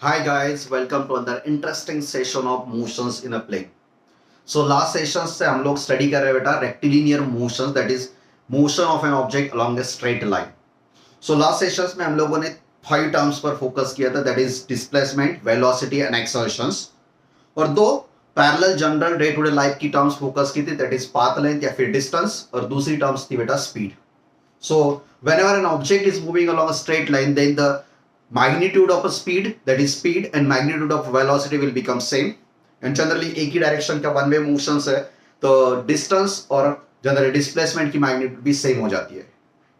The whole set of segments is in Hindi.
Hi guys, welcome to another interesting session of motions in a plane. So last session से हम लोग स्टडी कर रहे हैं बेटा rectilinear motions that is motion of an object along a straight line. So last sessions में हम लोगों ने 5 टर्म्स पर फोकस किया था that is displacement, velocity and accelerations और दो parallel general day to day life की टर्म्स फोकस की थी दैट इज पाथ लेंथ या फिर डिस्टेंस और दूसरी टर्म्स थी बेटा speed. So whenever an object is moving along a straight line, then the magnitude of a speed, that is speed, and magnitude of velocity will become same. And generally एक ही डायरेक्शन का वन वे मोशंस है तो डिस्टेंस और जनरली डिस्प्लेसमेंट की मैग्नीट्यूड भी सेम हो जाती है.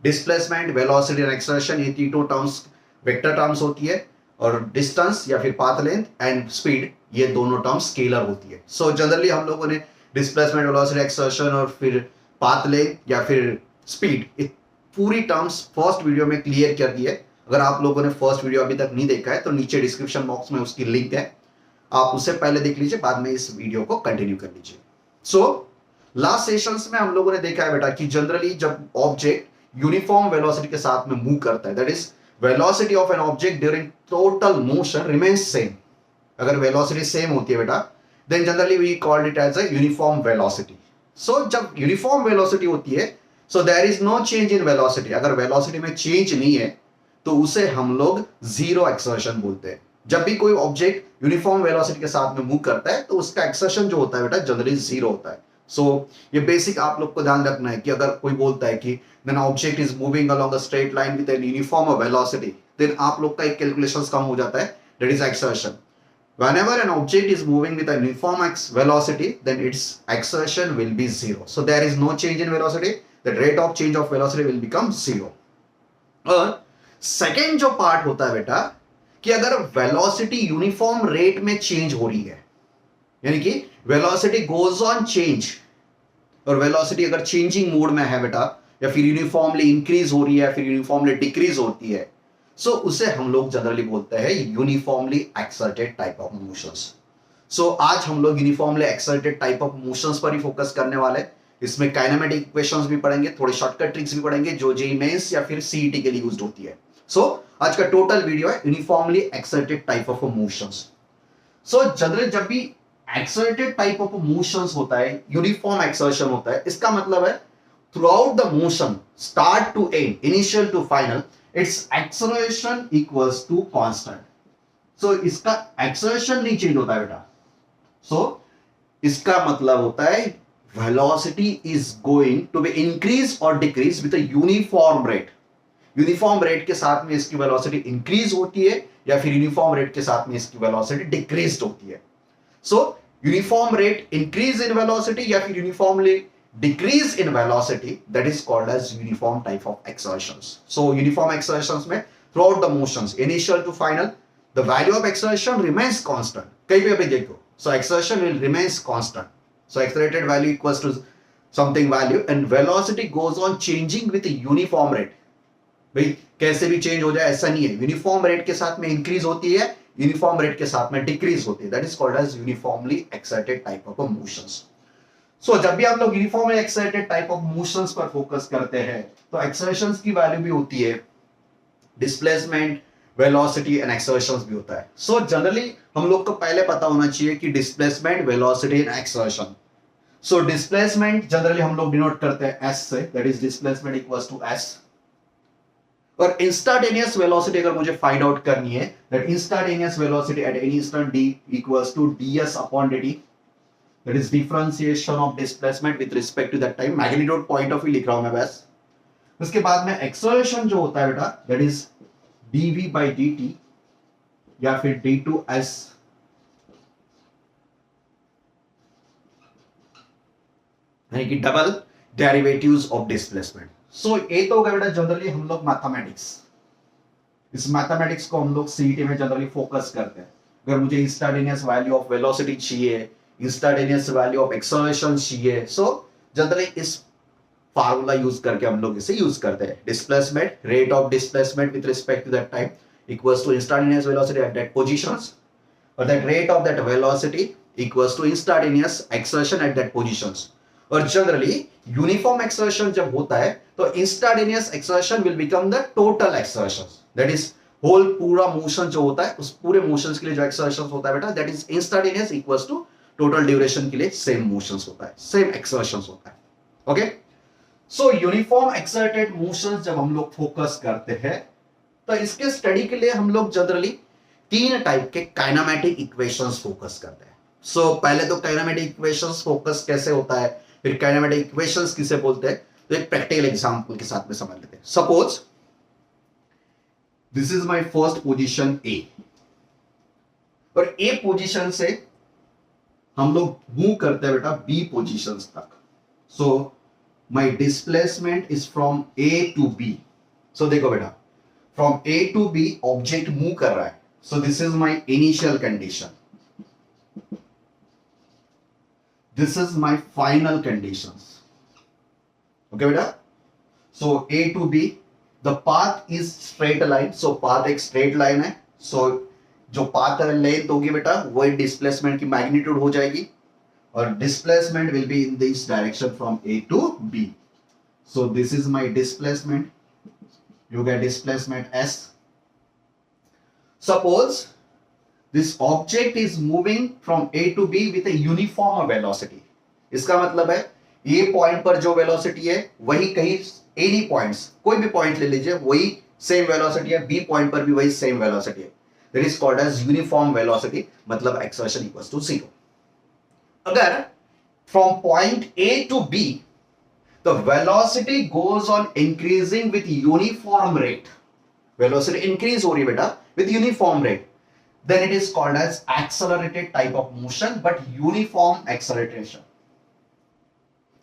डिस्प्लेसमेंट, वेलोसिटी एंड एक्सर्शन ये तीनों टर्म्स वेक्टर टर्म्स होती है और डिस्टेंस या फिर पाथ लेंथ एंड स्पीड ये दोनों टर्म्स स्केलर होती है. सो जनरली हम लोगों ने डिस्प्लेसमेंट, वेलोसिटी, एक्सर्शन और फिर पाथ लेंथ या फिर स्पीड पूरी टर्म्स फर्स्ट वीडियो में क्लियर कर दी है. अगर आप लोगों ने फर्स्ट वीडियो अभी तक नहीं देखा है तो नीचे डिस्क्रिप्शन बॉक्स में उसकी लिंक है, आप उससे पहले देख लीजिए, बाद में इस वीडियो को कंटिन्यू कर लीजिए. सो लास्ट सेशंस में हम लोगों ने देखा है बेटा कि जनरली जब ऑब्जेक्ट यूनिफॉर्म वेलोसिटी के साथ में मूव करता है that is velocity of an object during total motion remains same. अगर वेलोसिटी सेम होती है बेटा then generally we called it as a uniform velocity. So जब यूनिफॉर्म वेलोसिटी होती है so there is no change in velocity. अगर वेलोसिटी में चेंज नहीं है तो उसे हम लोग जीरो एक्सर्शन बोलते हैं. जब भी कोई ऑब्जेक्ट यूनिफॉर्म वेलोसिटी के साथ में मूव करता है तो उसका एक्सर्शन जो होता है बेटा जनरली जीरो होता है. सो ये बेसिक आप लोग को ध्यान रखना है कि अगर कोई बोलता है कि then object is moving along a straight line with an uniform velocity then आप लोग का एक कैलकुलेशंस कम हो जाता है that is acceleration. Whenever an object is moving with a uniform velocity, then its exertion will be zero. So there is no change in velocity. The rate of change of velocity will become zero. और सेकेंड जो पार्ट होता है बेटा कि अगर वेलोसिटी यूनिफॉर्म रेट में चेंज हो रही है यानी कि वेलोसिटी गोज ऑन चेंज और वेलोसिटी अगर चेंजिंग मोड में है बेटा या फिर यूनिफॉर्मली इंक्रीज हो रही है या फिर यूनिफॉर्मली डिक्रीज होती है सो उसे हम लोग जनरली बोलते हैं uniformly accelerated type of motions. So आज हम लोग uniformly accelerated type of motions पर ही फोकस करने वाले हैं. इसमें काइनेमेटिक इक्वेशंस भी पढ़ेंगे, थोड़े शॉर्टकट ट्रिक्स भी पढ़ेंगे जो जेईई मेंस या फिर सीईटी के लिए यूज्ड होती है. सो आज का टोटल वीडियो है uniformly accelerated type of motions. So generally जब भी एक्सर्टेड टाइप ऑफ मोशंस होता है, यूनिफॉर्म एक्सर्शन होता है, इसका मतलब है throughout the motion start to end, initial to final, its acceleration equals to constant. So इसका एक्सर्शन नहीं चेंज होता है बेटा. So इसका मतलब होता है velocity is going to be increase or decrease with a uniform rate. Uniform rate के साथ में इसकी वेलोसिटी इंक्रीज होती है या फिर यूनिफॉर्म रेट के साथ में इसकी वेलोसिटी डिक्रीज होती है. सो uniform rate increase in velocity या फिर uniformly decrease in velocity, that is called as uniform type of exertions. So uniform exertions में throughout the motions initial to final the value of exertion remains constant. कहीं भी अभी देखो so exertion will remains constant. So accelerated value equals to something value and velocity goes on changing with a uniform rate. भाई कैसे भी चेंज हो जाए ऐसा नहीं है, यूनिफॉर्म रेट के साथ में इंक्रीज होती है, यूनिफॉर्म रेट के साथ में डिक्रीज होती है. That is called as uniformly accelerated type of motions. So जब भी आप लोग uniformly accelerated type of motions पर फोकस करते हैं तो एक्सर्शंस की वैल्यू भी होती है, डिस्प्लेसमेंट, वेलोसिटी एंड एक्सर्शंस भी होता है. सो जनरली हम लोग को पहले पता होना चाहिए कि displacement, velocity and acceleration. So displacement generally हम लोग डिनोट करते हैं एस से, that is displacement equals to S. और इंस्टेंटेनियस वेलोसिटी अगर मुझे फाइंड आउट करनी है that instantaneous velocity at any instant D equals to ds upon dt. That is differentiation of displacement with respect to that time. Magnitude point of view लिख रहा हूं मैं बस. उसके बाद में एक्सर्शन जो होता है बेटा that is dv by dt या फिर d2s यानी कि डबल डेरिवेटिव्स ऑफ डिस्प्लेसमेंट. सो ये तो हो गया बेटा जनरली हम लोग मैथमेटिक्स. इस मैथमेटिक्स को हम लोग सीईटी में जनरली फोकस करते हैं. अगर मुझे इंस्टेंटेनियस वैल्यू ऑफ वेलोसिटी चाहिए, इंस्टेंटेनियस वैल्यू ऑफ एक्सर्शन चाहिए, सो जनरली इस फार्मूला यूज करके हम लोग इसे यूज करते हैं. Displacement, rate of displacement with respect to that time equals to instantaneous velocity at that positions और that rate of that velocity equals to instantaneous acceleration at that positions. और जनरली यूनिफॉर्म एक्सर्शन जब होता है तो instantaneous acceleration will become the total exertion, that is whole पूरा मोशन जो होता है, उस पूरे मोशंस के लिए जो एक्सर्शन होता है बेटा, that is instantaneous equals to total duration के लिए सेम मोशंस होता है, सेम एक्सर्शन होता है. ओके, सो यूनिफॉर्म एक्सर्टेड मोशंस जब हम लोग फोकस करते हैं, तो इसके स्टडी के लिए हम लोग जनरली 3 टाइप के काइनेमेटिक इक्वेशंस फोकस करते हैं. सो पहले तो काइनेमेटिक इक्वेशंस फोकस कैसे होता है, फिर काइनेमेटिक इक्वेशंस किसे बोलते हैं, तो एक प्रैक्टिकल एग्जांपल के साथ में समझ लेते हैं. Suppose this is my first position A, और ए पोजीशन से हम लोग मूव करते हैं बेटा बी पोजीशंस तक. So my displacement is from A to B. So देखो बेटा, from A to B object move कर रहा है. So this is my initial condition, this is my final conditions. Okay बेटा, so A to B, the path is straight line. So path एक स्ट्रेट लाइन है. सो जो पाथ लेंथ होगी बेटा, वही डिस्प्लेसमेंट की मैग्नीट्यूड हो जाएगी, और displacement will be in this direction from A to B. So this is my displacement, you get displacement s. Suppose this object is moving from a to b with a uniform velocity. इसका मतलब है ये पॉइंट पर जो वेलोसिटी है वही कहीं एनी पॉइंट्स, कोई भी पॉइंट ले लीजिए, वही सेम वेलोसिटी है, बी पॉइंट पर भी वही सेम वेलोसिटी है. That is called as uniform velocity, मतलब एक्सर्शन इक्वल्स टू 0. अगर from point A to B the velocity goes on increasing with uniform rate, velocity increase हो रही है बेटा with uniform rate, then it is called as accelerated type of motion, but uniform acceleration.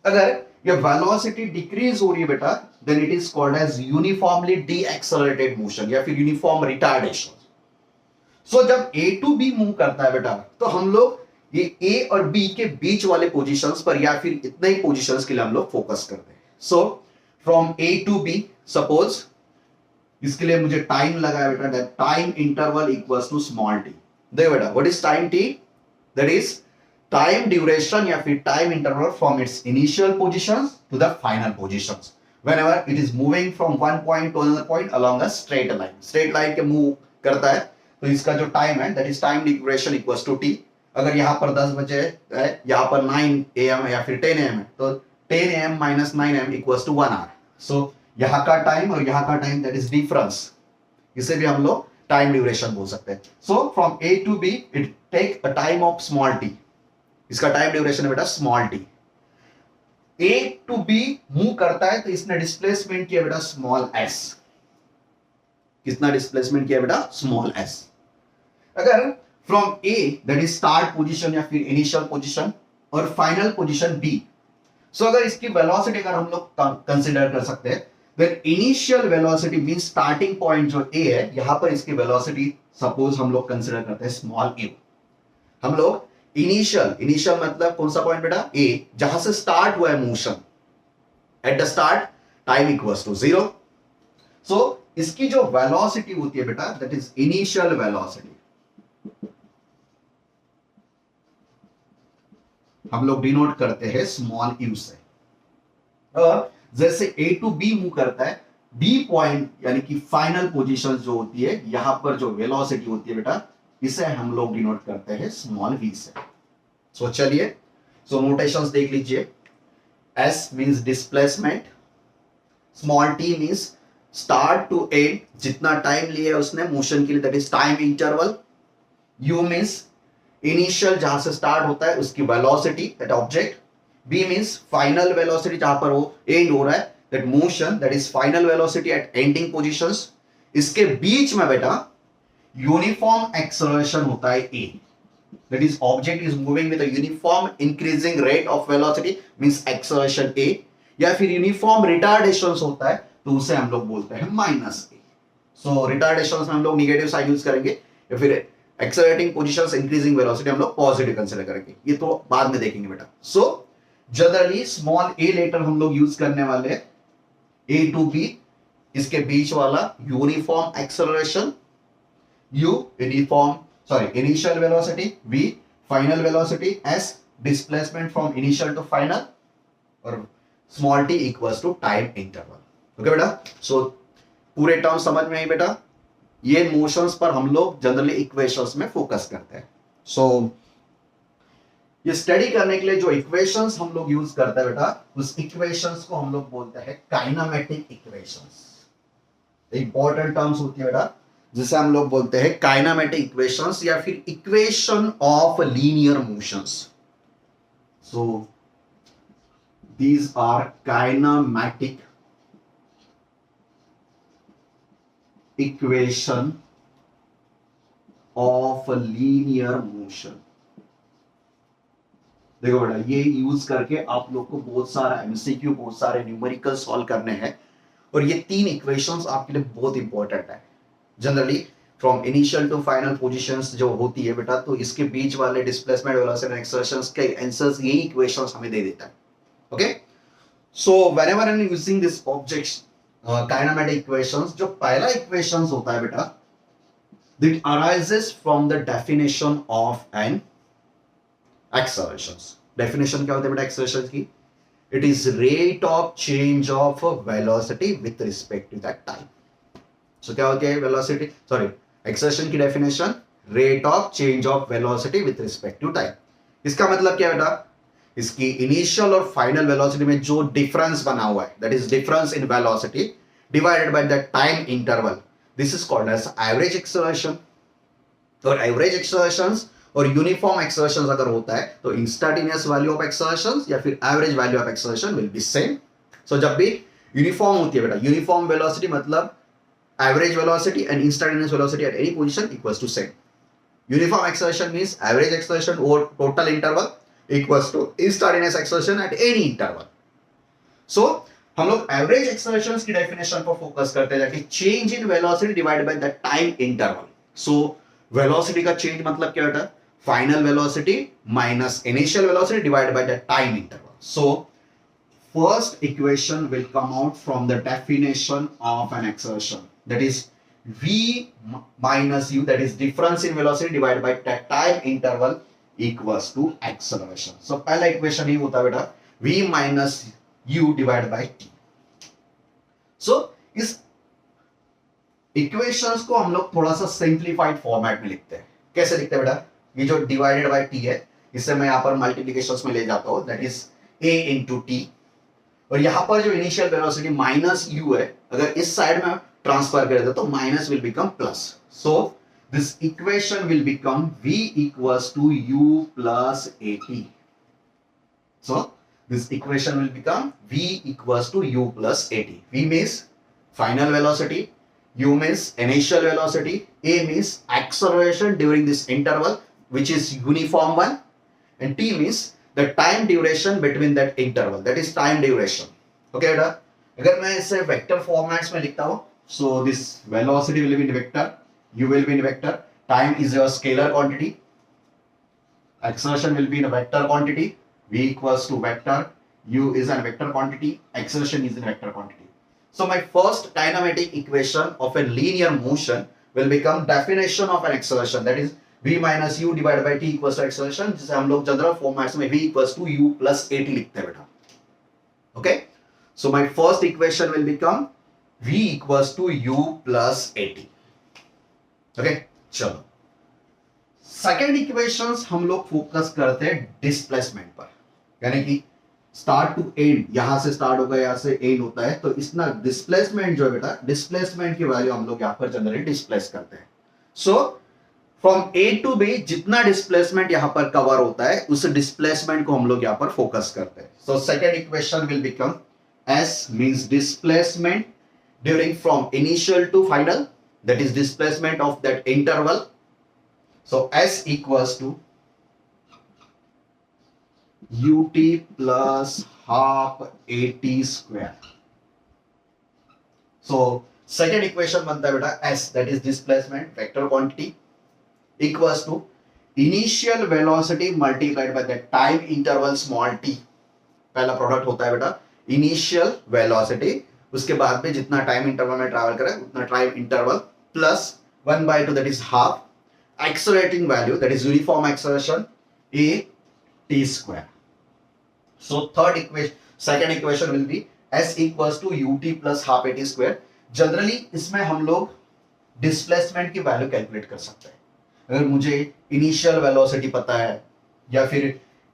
अगर ये velocity decrease हो रही है बेटा, then it is called as uniformly deaccelerated motion या फिर uniform retardation. So जब A to B मूव करता है बेटा, तो हम लोग ये ए और बी के बीच वाले पोजीशंस पर या फिर इतने ही पोजीशंस के लिए हम लोग फोकस करते हैं. So from A to B, suppose इसके लिए मुझे टाइम लगा है बेटा, that time interval equals to small T. देखो बेटा, what is time T, that is time duration या फिर time interval from its initial positions to the final positions whenever it is moving from one point to another point along a straight line. Straight line के मूव करता है, तो इसका जो टाइम है that is time duration equals to T. अगर यहां पर 10 बजे है, यहां पर 9 AM है या फिर 10 AM है, तो 10 AM minus 9 AM equals to 1 hour. So यहां का टाइम और यहां का टाइम दैट इज डिफरेंस, इसे भी हम लोग टाइम ड्यूरेशन बोल सकते हैं. So from A to B it take a time of small T, इसका टाइम ड्यूरेशन है बेटा small T. A to B move करता है, तो इसने डिस्प्लेसमेंट किया बेटा स्मॉल एस. कितना डिस्प्लेसमेंट किया बेटा, स्मॉल एस. अगर from A that is start position या फिर इनिशियल पोजीशन और फाइनल पोजीशन बी, सो अगर इसकी वेलोसिटी अगर हम लोग कंसीडर कर सकते हैं, then initial velocity means starting point जो ए है, यहां पर इसकी वेलोसिटी सपोज हम लोग कंसीडर करते हैं स्मॉल ए. हम लोग इनिशियल मतलब कौन सा पॉइंट बेटा, ए, जहां से स्टार्ट हुआ है motion, at the start time equals to 0. So इसकी जो वेलोसिटी होती है बेटा, दैट इज इनिशियल वेलोसिटी, हम लोग डिनोट करते हैं स्मॉल यू से. और जैसे ए टू बी मूव करता है, बी पॉइंट यानी कि फाइनल पोजीशन जो होती है, यहां पर जो वेलोसिटी होती है बेटा, इसे हम लोग डिनोट करते हैं स्मॉल वी से. सो चलिए, सो नोटेशंस देख लीजिए. S means displacement, small T means start to end, जितना टाइम लिया है उसने मोशन के लिए, that is time interval. U means initial, जहां से स्टार्ट होता है उसकी velocity that object. B means final velocity, जहां पर वो एंड हो रहा है, that motion, that is final velocity at ending positions. इसके बीच में बेटा यूनिफॉर्म एक्सेलरेशन होता है A, that is object is moving with a uniform increasing rate of velocity means acceleration A, या फिर यूनिफॉर्म रिटार्डेशन होता है, तो उसे हम लोग बोलते हैं माइनस ए. सो रिटार्डेशन में हम लोग निगेटिव साइन यूज करेंगे, या फिर एक्सेलरेटिंग पोजीशंस इंक्रीजिंग वेलोसिटी हम लोग पॉजिटिव कंसीडर करेंगे, ये तो बाद में देखेंगे बेटा. So generally small A letter हम लोग यूज करने वाले, ए टू बी, इसके बीच वाला uniform acceleration, U initial velocity, V final velocity, S displacement from initial to final, और small T equals to time interval. Okay बेटा, सो पूरे टर्म समझ में आई बेटा. ये मोशंस पर हम लोग जनरली इक्वेशंस में फोकस करते हैं. सो ये स्टडी करने के लिए जो इक्वेशंस हम लोग यूज करते हैं बेटा, उस इक्वेशंस को हम लोग बोलते हैं काइनेमेटिक इक्वेशंस. इंपॉर्टेंट टर्म्स होती है बेटा, जिसे हम लोग बोलते हैं काइनेमेटिक इक्वेशंस या फिर equation of linear motions. So these are kinematic equation of linear motion. देखो बेटा, ये यूज करके आप लोग को बहुत सारा एमसीक्यू, बहुत सारे न्यूमेरिकल सॉल्व करने हैं, और ये तीन इक्वेशंस आपके लिए बहुत इंपॉर्टेंट है. Generally from initial to final positions जो होती है बेटा, तो इसके बीच वाले डिस्प्लेसमेंट, वेलोसिटी एंड एक्सेलरेशंस के आंसर्स यही इक्वेशंस हमें दे देता है. Okay, so whenever I am using this objects kinematic equations, जो पहला इक्वेशंस होता है बेटा, that arises from the definition of an accelerations. Definition क्या होता है बेटा एक्सेलरेशन की? It is rate of change of velocity with respect to that time. So क्या होती है वेलोसिटी, सॉरी, एक्सेलरेशन की definition rate of change of velocity with respect to time. इसका मतलब क्या बेटा? इसकी इनिशियल और फाइनल वेलोसिटी में जो डिफरेंस बना हुआ है, that is difference in velocity divided by the time interval, this is called as average acceleration. और एवरेज एक्सेलरेशंस और यूनिफॉर्म एक्सेलरेशन अगर होता है तो इंस्टेंटेनियस वैल्यू ऑफ एक्सेलरेशन या फिर average value of acceleration will be same. So जब भी यूनिफॉर्म होती है बेटा, यूनिफॉर्म वेलोसिटी मतलब average velocity and instantaneous velocity at any position equals to same. Uniform acceleration means average acceleration over total interval equals to instantaneous acceleration at any interval. So हम लोग एवरेज एक्सेलरेशंस की डेफिनेशन पर फोकस करते हैं, जाके change in velocity divided by the time interval. So velocity का चेंज मतलब क्या बेटा? Final velocity minus initial velocity divided by the time interval. So first equation will come out from the definition of an acceleration, that is v minus u, that is difference in velocity divided by time interval equals to acceleration. So पहला equation ही होता है बेटा v minus u divided by t. So इस equations को हम लोग थोड़ा सा simplified format में लिखते हैं. कैसे लिखते हैं बेटा? ये जो divided by t है, इसे मैं यहाँ पर multiplications में ले जाता हूँ, that is a into t. और यहां पर जो इनिशियल वेलोसिटी माइनस u है, अगर इस साइड में ट्रांसफर कर दें तो minus will become plus. So this equation will become v equals to u plus at. So this equation will become v equals to u plus at. v means final velocity, u means initial velocity, a means acceleration during this interval which is uniform one, and t means the time duration between that interval, that is time duration. Okay बेटा, अगर मैं इसे वेक्टर फॉर्मेट्स में लिखता हूं, so this velocity will be in vector, u will be in vector, time is your scalar quantity, acceleration will be in a vector quantity, v equals to vector, u is a vector quantity, acceleration is in vector quantity. So my first kinematic equation of a linear motion will become definition of an acceleration, that is v minus u divided by t equals to acceleration, जिसे हम लोग जनरल फॉर्मेट्स में v equals to u plus at लिखते हैं बेटा. Okay, so my first equation will become v equals to u plus at. Okay, चलो सेकेंड इक्वेशंस हम लोग फोकस करते हैं डिस्प्लेसमेंट पर, यानी कि स्टार्ट टू एंड, यहां से स्टार्ट होगा, यहां से एंड होता है, तो इसना डिस्प्लेसमेंट जो है बेटा, डिस्प्लेसमेंट की वैल्यू हम लोग यहां पर जनरली डिस्प्लेस करते हैं. So from A to B जितना डिस्प्लेसमेंट यहां पर कवर होता है, उस डिस्प्लेसमेंट को हम लोग यहां पर फोकस करते हैं. So second equation will become S means displacement during from initial to final, that is displacement of that interval. So S equals to ut plus half at square. So second equation बनता है बेटा S, that is displacement vector quantity equals to initial velocity multiplied by the time interval small t. पहला प्रोडक्ट होता है बेटा इनिशियल वेलोसिटी, उसके बाद में जितना टाइम इंटरवल में ट्रैवल करे उतना time interval plus 1/2 that is half accelerating value, that is uniform acceleration a t square. So second equation will be S equals to ut plus half at square. Generally इसमें हम लोग डिस्प्लेसमेंट की वैल्यू कैलकुलेट कर सकते हैं। अगर मुझे इनिशियल वेलोसिटी पता है, या फिर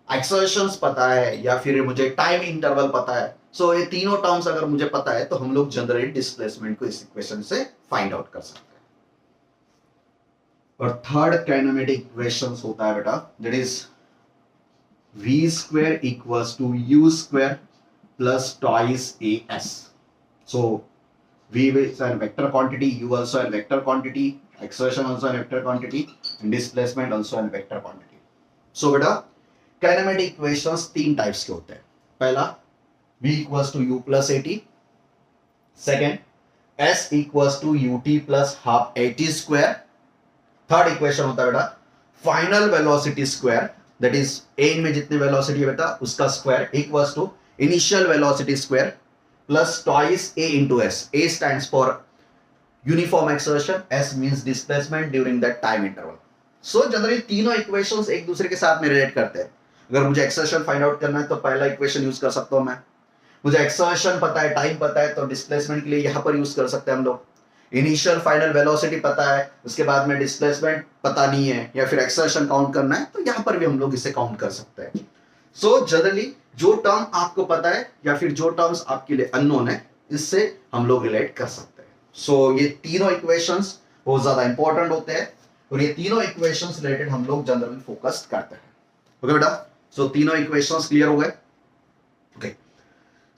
एक्सर्शंस पता है, या फिर मुझे टाइम इंटरवल पता है, सो ये तीनों टर्म्स अगर मुझे पता है तो हम लोग जनरली डिस्प्लेसमेंट को इस इक्वेशन से फाइंड आउट कर सकते हैं। और थर्ड काइनेमेटिक इक्वेशन होता है बेटा, that is v square equals to u square plus twice as. So v is a vector quantity, u also a vector quantity, exertion also a vector quantity, and displacement also a vector quantity. So बेटा काइनेमेटिक इक्वेशंस तीन टाइप्स के होते हैं। पहला v equals to u plus at, second s equals to ut plus half at square, third equation होता है बेटा final velocity square, that is a में जितनी वेलोसिटी है बेटा उसका square equals to initial velocity square plus twice a into s. A stands for uniform acceleration, s means displacement during that time interval. So generally तीनों इक्वेशंस एक दूसरे के साथ में रिलेट करते हैं। अगर मुझे एक्सर्शन फाइंड आउट करना है तो पहला इक्वेशन यूज कर सकता हूं मैं। मुझे एक्सर्शन पता है, टाइम पता है, तो डिस्प्लेसमेंट के लिए यहां पर यूज कर सकते हैं हम लोग। इनिशियल फाइनल वेलोसिटी पता है, उसके बाद में डिस्प्लेसमेंट पता नहीं है, या फिर एक्सर्शन काउंट करना है, तो यहां पर भी हम लोग इसे काउंट कर सकते हैं। सो जनरली जो टर्म आपको पता है या फिर जो टर्म्स आपके लिए अननोन है, इससे हम लोग रिलेट कर सकते हैं। सो ये तीनों इक्वेशंस बहुत ज्यादा इंपॉर्टेंट होते हैं, और ये तीनों इक्वेशंस रिलेटेड हम लोग जनरली फोकस करते हैं। ओके बेटा, सो तीनों इक्वेशंस क्लियर हो गए। ओके,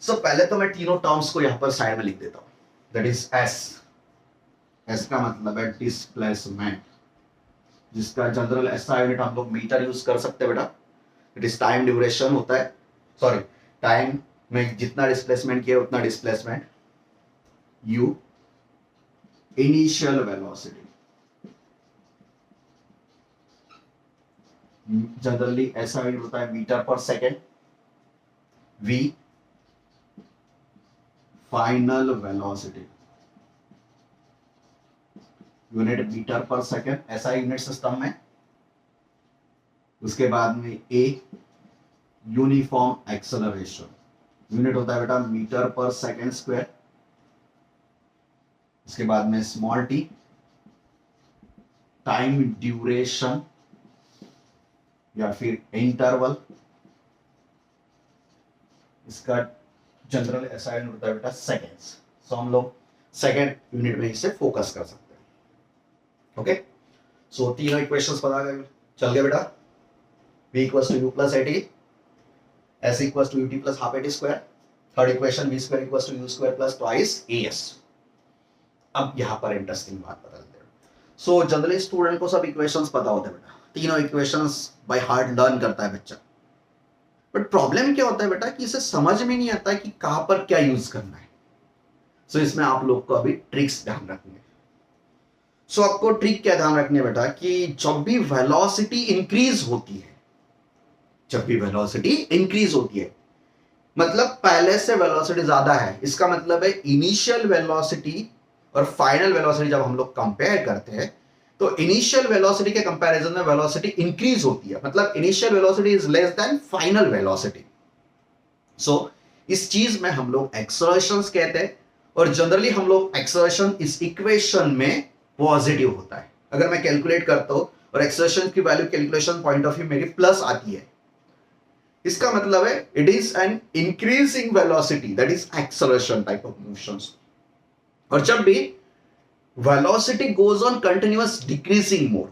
सो पहले तो मैं तीनों टर्म्स को यहां पर साइड में लिख देता हूं, दैट इज एस का मतलब है डिस्प्लेसमेंट, जिसका जनरल एसआई यूनिट हम लोग मीटर यूज कर सकते हैं बेटा। इट इज टाइम ड्यूरेशन होता है, सॉरी टाइम में जितना डिस्प्लेसमेंट किया उतना displacement. U initial velocity, generally ऐसा यूनिट होता है मीटर पर second. V final velocity, unit metre पर सेकेंड, ऐसा यूनिट सिस्टम में। उसके बाद में ए यूनिफॉर्म एक्सेलरेशन, यूनिट होता है बेटा मीटर पर सेकेंड स्क्वायर। इसके बाद में स्मॉल टी टाइम ड्यूरेशन या फिर इंटरवल, इसका जनरल ऐसा यूनिट होता है बेटा सेकेंड्स। सो हम लोग सेकेंड यूनिट में इसे फोकस कर सकते हैं। ओके, सो तीनों इक्वेशंस पता चल गए बेटा। v equals to u plus at, s equals to ut plus half at square, third equation v square equals to u square plus twice as। अब यहां पर इंटरेस्टिंग बात बता देते हैं। सो जनरली स्टूडेंट को सब इक्वेशंस पता होते हैं बेटा, तीनों इक्वेशंस बाय हार्ट लर्न करता है बच्चा, बट प्रॉब्लम क्या होता है बेटा कि इसे समझ में नहीं आता है कि कहां पर क्या यूज करना है। सो इसमें आप लोग को अभी ट्रिक्स ध्यान रखनी है। सो आपको ट्रिक क्या ध्यान रखनी है बेटा कि जब भी वेलोसिटी इंक्रीज होती है, जब भी वेलोसिटी इंक्रीज होती है, मतलब पहले से वेलोसिटी ज्यादा है, इसका मतलब है इनिशियल वेलोसिटी और फाइनल वेलोसिटी जब हम लोग कंपेयर करते हैं तो इनिशियल वेलोसिटी के कंपैरिजन में वेलोसिटी इंक्रीज होती है, मतलब initial velocity is less than final velocity. So इस चीज में हम लोग एक्सर्शंस कहते हैं, और जनरली हम लोग एक्सर्शन इस इक्वेशन में पॉजिटिव होता है। अगर मैं कैलकुलेट करता हूं और एक्सर्शन की value calculation point of view मेरी प्लस आती है, इसका मतलब है it is an increasing velocity, that is acceleration type of motions. और जब भी velocity goes on continuous decreasing mode,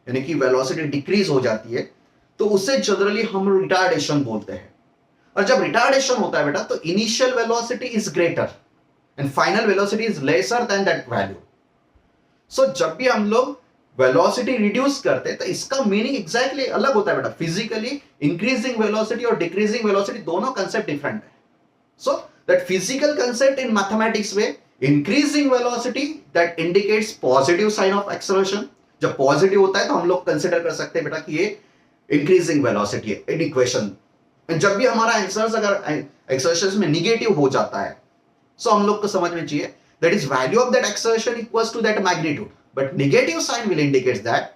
यानी कि वेलोसिटी डिक्रीज हो जाती है, तो उसे जनरली हम रिटार्डेशन बोलते हैं। और जब रिटार्डेशन होता है बेटा तो initial velocity is greater and final velocity is lesser than that value. So जब भी हम लोग वेलोसिटी रिड्यूस करते हैं तो इसका मीनिंग एग्जैक्टली अलग होता है बेटा। फिजिकली इंक्रीजिंग वेलोसिटी और डिक्रीजिंग वेलोसिटी दोनों कंसेप्ट डिफरेंट है। So that physical concept in mathematics में increasing velocity that indicates positive sign of acceleration. जब पॉजिटिव होता है तो हम लोग कंसिडर कर सकते हैं बेटा कि ये इंक्रीजिंग वेलोसिटी है इन इक्वेशन। जब भी हमारा आंसर अगर एक्सेलरेशन में निगेटिव हो जाता है, सो हम लोग को समझ में चाहिए that is value of that acceleration equals to that magnitude, but negative sign will indicate that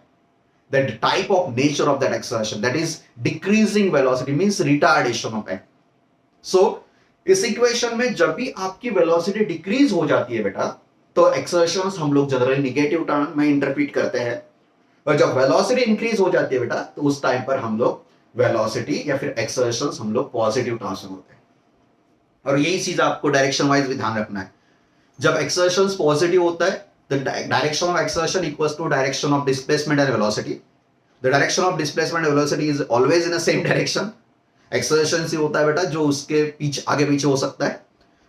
the type of nature of that acceleration, that is decreasing velocity, means retardation of it. So इस इक्वेशन में जब भी आपकी वेलोसिटी डिक्रीज हो जाती है बेटा, तो तो एक्सर्शंस हम लोग जनरली निगेटिव टर्म में इंटरप्रेट करते हैं, और जब वेलोसिटी इंक्रीज हो जाती है बेटा तो उस टाइम पर हम लोग वेलोसिटी या फिर एक्सर्शंस हम लोग पॉजिटिव टर्म्स में होते हैं। और यही चीज आपको डायरेक्शन वाइज भी ध्यान रखना है। जब एक्सर्शंस पॉजिटिव होता है the direction of exertion equals to direction of displacement and velocity. The direction of displacement and velocity is always in the same direction. Exertion से होता है बेटा जो उसके पीछे आगे पीछे हो सकता है।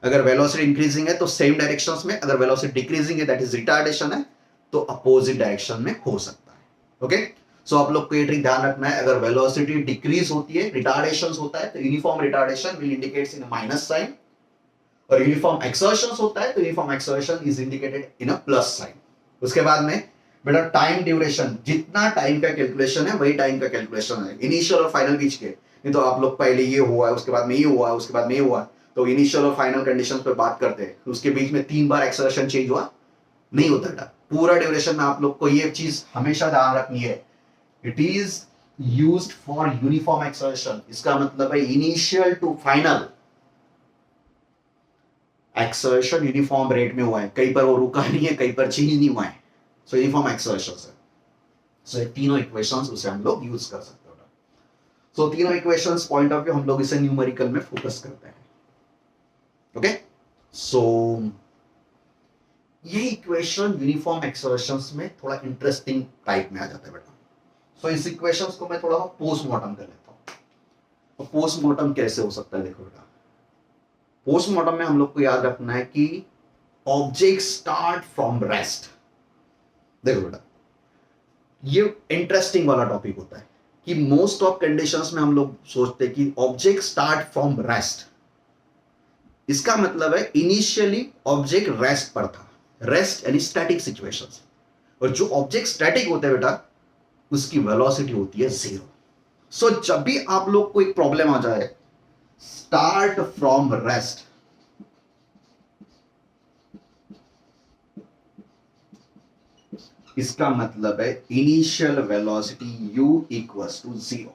अगर वेलोसिटी इंक्रीजिंग है तो सेम डायरेक्शंस में, अगर वेलोसिटी डिक्रीजिंग है दैट इज रिटार्डेशन है तो अपोजिट डायरेक्शन में हो सकता है। ओके, सो आप लोग को ये ट्रिक ध्यान रखना है। अगर वेलोसिटी डिक्रीज होती है, रिटार्डेशन होता है, तो uniform retardation will indicates in minus sign, और यूनिफॉर्म एक्सर्शन होता है तो uniform acceleration is indicated in a plus sign. उसके बाद में बेटा टाइम ड्यूरेशन, जितना टाइम का कैलकुलेशन है वही टाइम का कैलकुलेशन है, इनिशियल और फाइनल बीच के। नहीं तो आप लोग पहले ये हुआ है, उसके बाद में ये हुआ है, उसके बाद में ये हुआ है, तो इनिशियल और फाइनल कंडीशन पे बात करते हैं, उसके बीच में 3 बार एक्सर्शन चेंज हुआ नहीं होता बेटा। पूरा ड्यूरेशन में आप लोग को ये चीज हमेशा ध्यान रखनी है, it is used for uniform acceleration. इसका मतलब है initial to final acceleration uniform rate में हुआ है, कहीं पर वो रुका नहीं है, कहीं पर चेंज नहीं हुआ है, सो यूनिफॉर्म एक्सर्शन है। सो ये तीनों इक्वेशंस उसे हम लोग यूज कर सकते हैं। सो तीनों इक्वेशंस पॉइंट ऑफ व्यू हम लोग इसे न्यूमेरिकल में फोकस करते हैं। ओके, सो ये इक्वेशन यूनिफॉर्म एक्सर्शंस में थोड़ा इंटरेस्टिंग टाइप में आ जाता है बेटा। सो इस इक्वेशंस को मैं थोड़ा पोस्टमार्टम कर लेता हूं। तो पोस्टमार्टम कैसे हो सकता है, देखो बेटा, पोस्टमार्टम में हम लोग को याद रखना है कि ऑब्जेक्ट स्टार्ट फ्रॉम रेस्ट। देखो बेटा, ये इंटरेस्टिंग वाला टॉपिक होता है कि मोस्ट ऑफ कंडीशंस में हम लोग सोचते हैं कि ऑब्जेक्ट स्टार्ट फ्रॉम रेस्ट। इसका मतलब है इनिशियली ऑब्जेक्ट रेस्ट पर था, रेस्ट यानी स्टैटिक सिचुएशंस, और जो ऑब्जेक्ट स्टैटिक होते हैं बेटा उसकी वेलोसिटी होती है 0। सो जब भी आप लोग को एक प्रॉब्लम आ जाए, स्टार्ट फ्रॉम रेस्ट, इसका मतलब है initial velocity u equals to 0।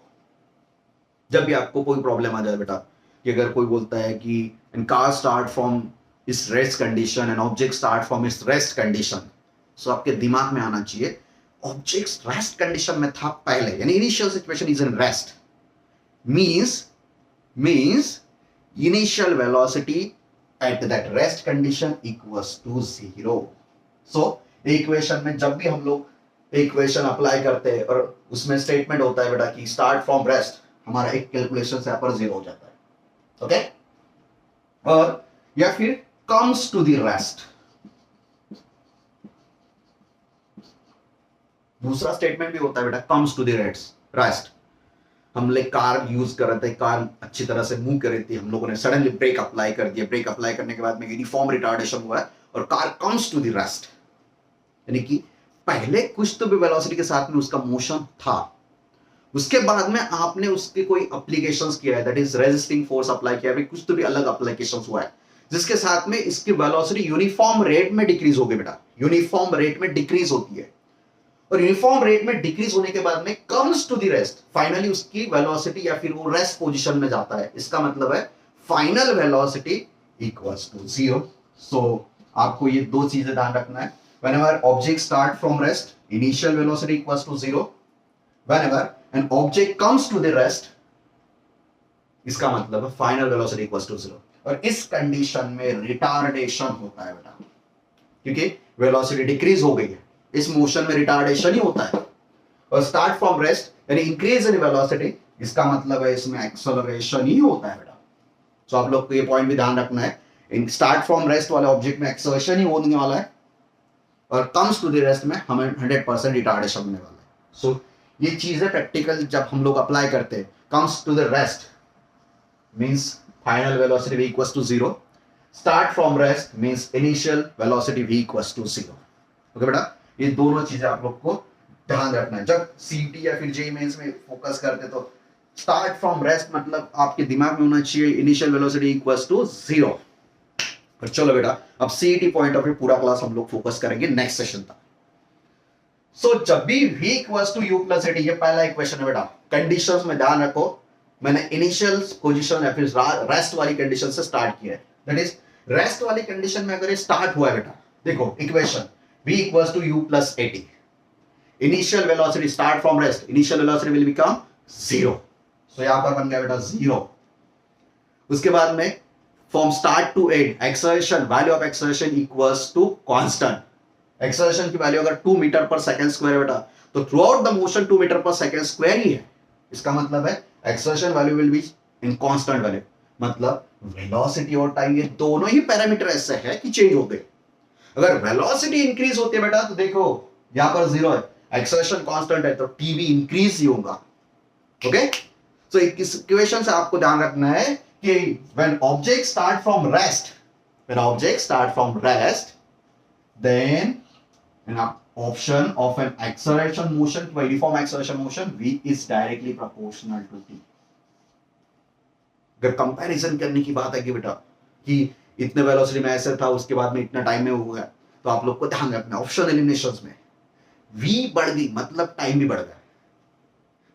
जब भी आपको कोई प्रॉब्लम आ जाए बेटा, कि अगर कोई बोलता है कि एन कार स्टार्ट फ्रॉम इस rest condition and object start from इस रेस्ट कंडीशन, सो आपके दिमाग में आना चाहिए ऑब्जेक्ट रेस्ट कंडीशन में था पहले, यानी initial situation is in rest, means initial velocity at that rest condition equals to 0। So equation में जब भी हम लोग इक्वेशन अप्लाई करते हैं और उसमें स्टेटमेंट होता है बेटा कि स्टार्ट फ्रॉम रेस्ट, हमारा एक कैलकुलेशन से यहां पर 0 हो जाता है। ओके, और या फिर कम्स टू द रेस्ट, दूसरा स्टेटमेंट भी होता है बेटा कम्स टू द रेस्ट। हम लोग कार यूज कर रहे थे, कार अच्छी तरह से मूव कर रही थी, हम लोगों ने सडनली ब्रेक अप्लाई कर दिया, ब्रेक अप्लाई करने के बाद में यूनिफॉर्म रिटार्डेशन हुआ है और car comes to the rest, यानी कि पहले कुछ तो भी वेलोसिटी के साथ में उसका मोशन था, उसके बाद में आपने उसके कोई एप्लीकेशंस किया है, that is resisting force apply किया है, कुछ तो भी अलग एप्लीकेशंस हुआ है जिसके साथ में इसकी वेलोसिटी यूनिफॉर्म रेट में डिक्रीज हो गई बेटा, यूनिफॉर्म रेट में डिक्रीज होती है, और यूनिफॉर्म रेट में डिक्रीज होने के बाद में comes to the rest, finally उसकी वेलोसिटी या फिर वो रेस्ट पोजीशन में जाता है। इसका मतलब है फाइनल वेलोसिटी इक्वल्स टू 0। सो आपको ये दो चीजें ध्यान रखना है, whenever object start from rest, initial velocity equals to 0, whenever an object comes to the rest, इसका मतलब है फाइनल वेलोसिटी इक्वल्स टू 0। और इस कंडीशन में रिटार्डेशन होता है बेटा, क्योंकि वेलोसिटी डिक्रीज हो गई है, इस मोशन में रिटार्डेशन ही होता है। और स्टार्ट फ्रॉम रेस्ट यानी इंक्रीज इन वेलोसिटी, इसका मतलब है इसमें एक्सेलरेशन ही होता है बेटा। सो आप लोग को ये पॉइंट भी ध्यान रखना है, इन स्टार्ट फ्रॉम रेस्ट वाले ऑब्जेक्ट में एक्सेलरेशन ही होने वाला है, और कम्स टू द रेस्ट में हमें 100% रिटार्डेशन होने वाला है। सो ये चीजें प्रैक्टिकल जब हम लोग अप्लाई करते हैं, comes to the rest means final velocity v equals to 0, start from rest means initial velocity v equals to 0। Okay बेटा, ये दोनों चीजें आप लोग को ध्यान रखना है। जब सीटी या फिर जेईई मेंस में फोकस करते तो स्टार्ट फ्रॉम रेस्ट मतलब आपके दिमाग में होना चाहिए इनिशियल वेलोसिटी इक्वल्स टू 0। पर चलो बेटा, अब सीईटी पॉइंट ऑफ व्यू पूरा क्लास हम लोग फोकस करेंगे नेक्स्ट सेशन तक। सो जब भी v equals to u plus A T, ये पहला इक्वेशन है बेटा, कंडीशंस में ध्यान रखो, मैंने इनिशियल पोजीशन या फिर रेस्ट वाली कंडीशन से स्टार्ट किया है, दैट इज रेस्ट वाली कंडीशन में अगर ये स्टार्ट हुआ है बेटा, देखो equation v equals to u plus at. Initial velocity start from rest. Initial velocity will become 0. So यहां पर बन गया बेटा 0. उसके बाद में from start to end acceleration value of acceleration equals to constant. Acceleration की वैल्यू अगर 2 मीटर पर सेकंड स्क्वायर है बेटा तो throughout the motion 2 metre पर सेकंड स्क्वायर ही है. इसका मतलब है acceleration value will be in constant value. मतलब वेलोसिटी और टाइम ये दोनों ही पैरामीटर ऐसे है कि चेंज होते हैं. अगर वेलोसिटी इंक्रीज होती है बेटा तो देखो यहां पर 0 है, एक्सेलरेशन कांस्टेंट है तो टी भी इंक्रीज ही होगा. ओके, सो इस इक्वेशन से आपको ध्यान रखना है कि when object start from rest then in option of an acceleration motion uniform acceleration motion v is directly proportional to t. अगर कंपैरिजन करने की बात है कि बेटा कि इतने वेलोसिटी में ऐसे था उसके बाद में इतना टाइम में हुआ है तो आप लोग को ध्यान रखना ऑप्शन एलिमिनेशंस में v बढ़ गई मतलब टाइम भी बढ़ गया.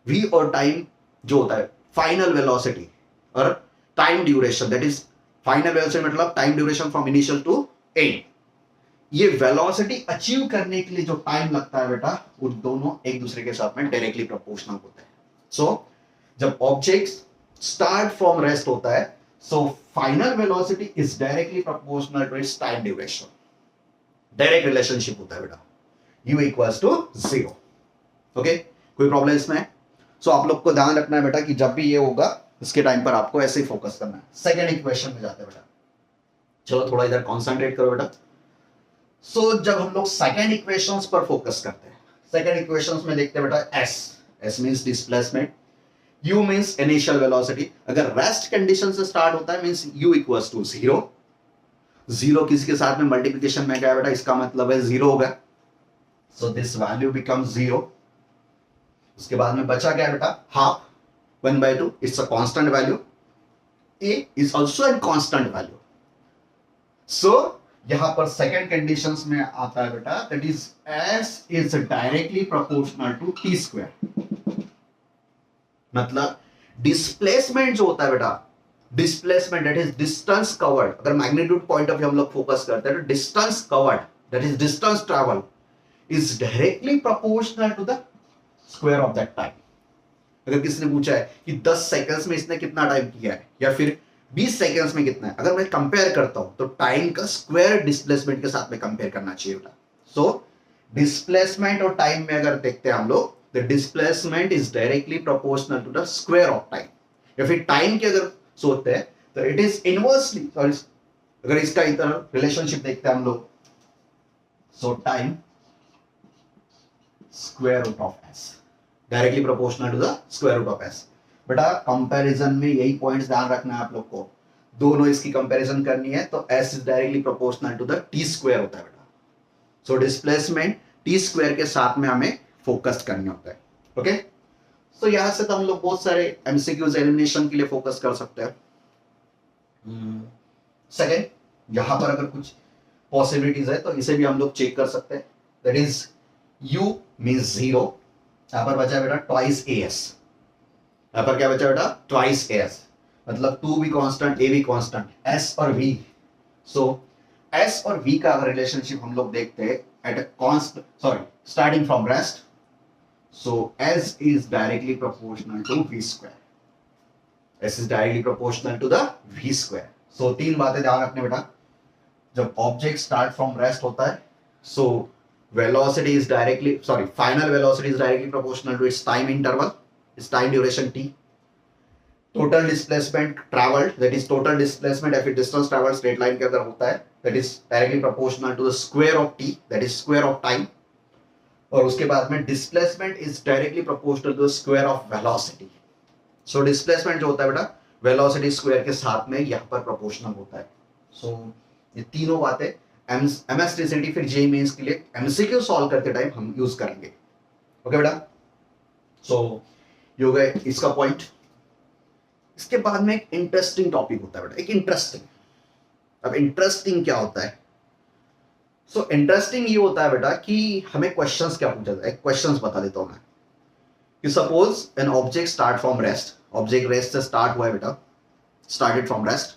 v और टाइम जो होता है फाइनल वेलोसिटी और time duration, that is final velocity मतलब time duration from initial to end. ये वेलोसिटी अचीव करने के लिए जो टाइम लगता है बेटा वो दोनों एक दूसरे के साथ में डायरेक्टली प्रोपोर्शनल होते हैं. सो जब ऑब्जेक्ट स्टार्ट फ्रॉम रेस्ट होता है so final velocity is directly proportional to its time duration. Direct relationship होता है बेटा u इक्वल्स टू 0. ओके, कोई प्रॉब्लम इसमें? सो आप लोग को ध्यान रखना है बेटा कि जब भी ये होगा इसके टाइम पर आपको ऐसे ही फोकस करना है. सेकेंड इक्वेशन में जाते हैं बेटा. चलो थोड़ा इधर कॉन्सेंट्रेट करो बेटा. सो जब हम लोग सेकेंड इक्वेशंस पर फोकस करते हैं, सेकेंड इक्वेशंस में देखते हैं बेटा s means displacement, u means initial velocity. अगर रेस्ट कंडीशन से स्टार्ट होता है मींस u इक्वल्स टू 0. 0 किसी के साथ में मल्टीप्लिकेशन में गया बेटा इसका मतलब है 0 होगा. So this value become 0. उसके बाद में बचा क्या बेटा half 1/2. It's a constant value. a is also an constant value. So यहां पर सेकंड कंडीशंस में आता है बेटा that is s is directly proportional to t square. मतलब डिस्प्लेसमेंट जो होता है बेटा, displacement that is distance covered. अगर मैग्नीट्यूड पॉइंट ऑफ व्यू हम लोग फोकस करते हैं तो distance covered that is distance travel is directly proportional to the square of that time. अगर किसी ने पूछा है कि 10 सेकंड्स में इसने कितना टाइम किया है या फिर 20 सेकंड्स में कितना है, अगर मैं कंपेयर करता हूं तो टाइम का स्क्वायर डिस्प्लेसमेंट के साथ में कंपेयर करना चाहिए बेटा. सो डिस्प्लेसमेंट और टाइम में अगर देखते हैं हम लोग the displacement is directly proportional to the square of time. या फिर टाइम की अगर सोचते हैं तो इट इज इनवर्सली, सॉरी अगर इसका इधर रिलेशनशिप देखते हैं हम लोग so time square root of s directly proportional to the square root of s. बेटा कंपैरिजन में यही पॉइंट्स ध्यान रखना है आप लोग को. दोनों इसकी कंपैरिजन करनी है तो s is directly proportional to the t square होता है बेटा. सो डिस्प्लेसमेंट t स्क्वायर के साथ में हमें फोकस करना होता है. ओके, सो यहां से तो हम लोग बहुत सारे एमसीक्यूज एलिमिनेशन के लिए फोकस कर सकते हैं. सेकंड यहां पर अगर कुछ पॉसिबिलिटीज है तो इसे भी हम लोग चेक कर सकते हैं. That is u means 0. यहां पर बचा बेटा ट्वाइस as. यहां पर क्या बचा बेटा ट्वाइस as मतलब 2 भी कांस्टेंट a भी कांस्टेंट s और v. सो s और v का रिलेशनशिप हम लोग देखते हैं at a constant, sorry starting from rest. So s is directly proportional to v square. s is directly proportional to the v square. So तीन बातें ध्यान रखने बेटा. जब ऑब्जेक्ट स्टार्ट फ्रॉम रेस्ट होता है सो velocity is directly, sorry, final velocity is directly proportional to its time interval, its time duration t. Total displacement traveled, that is total displacement if distance traveled straight line के अंदर होता है, that is directly proportional to the square of t, that is square of time. और उसके बाद में displacement is directly proportional to the square of velocity. So displacement जो होता है बेटा velocity square के साथ में यहाँ पर proportional होता है. So ये तीनों बातें एमएसटीसीटी फिर जे मेंस के लिए एमसीक्यू सॉल्व करते टाइम हम यूज करेंगे. ओके बेटा, सो ये हो गए इसका पॉइंट. इसके बाद में एक इंटरेस्टिंग टॉपिक होता है बेटा, एक इंटरेस्टिंग. अब इंटरेस्टिंग क्या होता है? सो इंटरेस्टिंग ये होता है बेटा कि हमें क्वेश्चंस क्या पूछा जाता है. क्वेश्चंस बता देता हूं मैं कि suppose an object start from rest. Object rest से स्टार्ट हुआ है बेटा, स्टार्टेड फ्रॉम रेस्ट.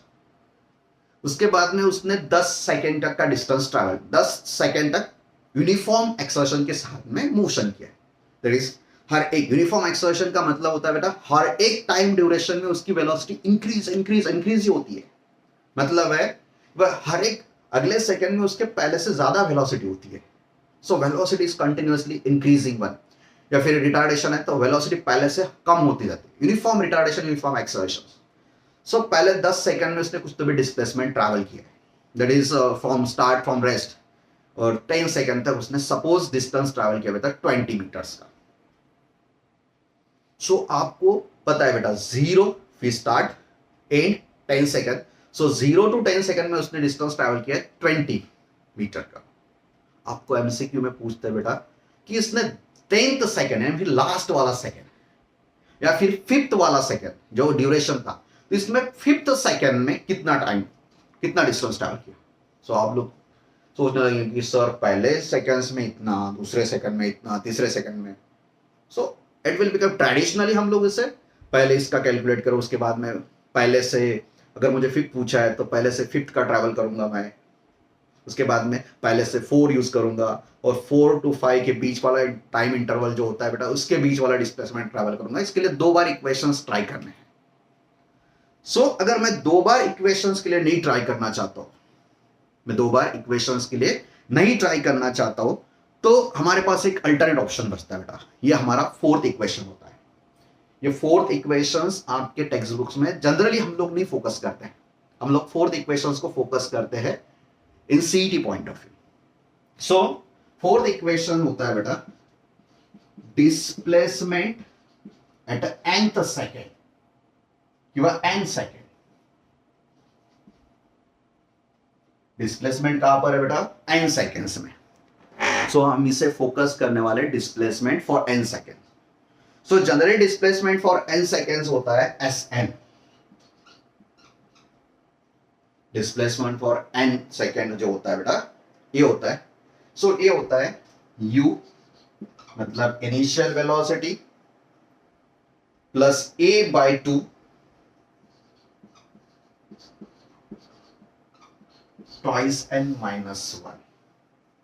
उसके बाद में उसने 10 सेकेंड तक का डिस्टेंस ट्रैवल, 10 सेकेंड तक यूनिफॉर्म एक्सर्शन के साथ में मोशन किया। दैट इज हर एक यूनिफॉर्म एक्सर्शन का मतलब होता है बेटा हर एक टाइम ड्यूरेशन में उसकी वेलोसिटी इंक्रीज इंक्रीज इंक्रीज ही होती है। मतलब है वह हर एक अगले सेकेंड में उसके पहले से ज्यादा वेलोसिटी होती है। So velocity is continuously increasing one. या फिर रिटार्डेशन है तो वेलोसिटी पहले से कम होती जाती है। Uniform retardation, uniform acceleration. So पहले 10 सेकंड में उसने कुछ तो भी डिस्प्लेसमेंट ट्रैवल किया है, that is from start from rest, और 10 सेकंड तक उसने सपोज डिस्टेंस ट्रैवल किया बेटा 20 मीटर्स का। सो आपको पता है बेटा 0 फिर start and 10 second. So 0 to 10 second में उसने डिस्टेंस ट्रैवल किया है 20 मीटर का। आपको एमसीक्यू में पूछते हैं बेटा कि इसने 10th सेकंड यानी फिर लास्ट वाला सेकंड या फिर 5th वाला सेकंड जो ड्यूरेशन था, तो इसमें 5th सेकंड में कितना टाइम, कितना डिस्टेंस ट्रैवल किया। सो आप लोग सोचने लगेंगे कि सर पहले सेकंड्स में इतना, दूसरे सेकंड में इतना, तीसरे सेकंड में। So it will become traditionally हम लोग इसे पहले इसका कैलकुलेट करो, उसके बाद में पहले से अगर मुझे 5th पूछा है तो पहले से 5th का ट्रैवल करूंगा मैं, उसके बाद में पहले से 4 यूज करूंगा और 4 to 5 के बीच वाला टाइम इंटरवल जो होता है बेटा उसके बीच वाला डिस्प्लेसमेंट ट्रैवल करूंगा। इसके लिए 2 बार इक्वेशंस ट्राई करने हैं। सो अगर मैं 2 बार इक्वेशंस के लिए नहीं ट्राई करना चाहता हूं, मैं 2 बार इक्वेशंस के लिए नहीं ट्राई करना चाहता हूं, तो हमारे पास एक अल्टरनेट ऑप्शन बचता है बेटा, ये हमारा 4th इक्वेशन होता है। ये 4th इक्वेशंस आपके टेक्स्ट बुक्स में जनरली हम लोग नहीं फोकस करते हैं, हम लोग 4th इक्वेशंस को फोकस करते हैं in CET point of view. So 4th equation होता है बेटा डिस्प्लेसमेंट एट nth सेकेंड किंवा n सेकेंड। डिस्प्लेसमेंट कहां पर है बेटा, n सेकेंड्स में। सो हम इसे फोकस करने वाले displacement for n second. So generally displacement for n seconds होता है Sn। Displacement for n second जो होता है बेटा ये होता है, सो ये होता है u मतलब initial velocity plus a/2 twice n minus 1।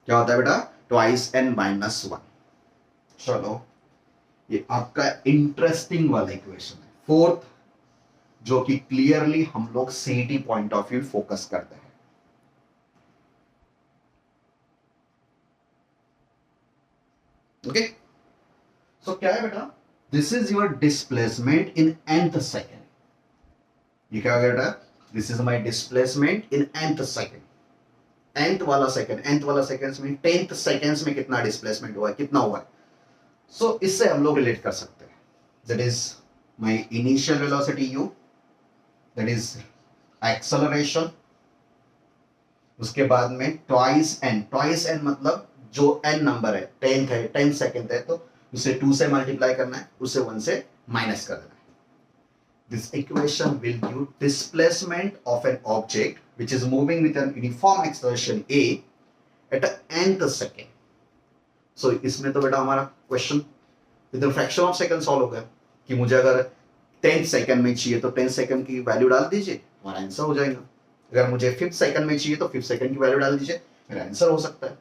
क्या होता है बेटा, twice n minus 1। चलो ये आपका इंटरेस्टिंग वाला इक्वेशन है 4th, जो कि क्लियरली हम लोग CET point of view focus करते हैं। ओके, सो क्या है बेटा, this is your displacement in nth second. ये क्या हो गया बेटा, this is my displacement in nth second. nth वाला सेकेंड्स में 10th सेकेंड्स में कितना डिस्प्लेसमेंट हुआ है, कितना हुआ है। सो इससे हम लोग रिलेट कर सकते हैं, that is my initial velocity u, that is acceleration, उसके बाद में ट्वाइस n मतलब जो n नंबर है 10th है, 10 सेकेंड है, तो उसे 2 से मल्टीप्लाई करना है, उसे 1 से माइनस कर देना है। This equation will give displacement of an object which is moving with an uniform exertion a at a nth second. So इसमें तो बेटा हमारा question with in fraction of second solve हो गया कि मुझे अगर 10th सेकंड में चाहिए तो 10 सेकंड की वैल्यू डाल दीजिए, हमारा आंसर हो जाएगा। अगर मुझे 5th सेकंड में चाहिए तो 5th सेकंड की वैल्यू डाल दीजिए, मेरा आंसर हो सकता है।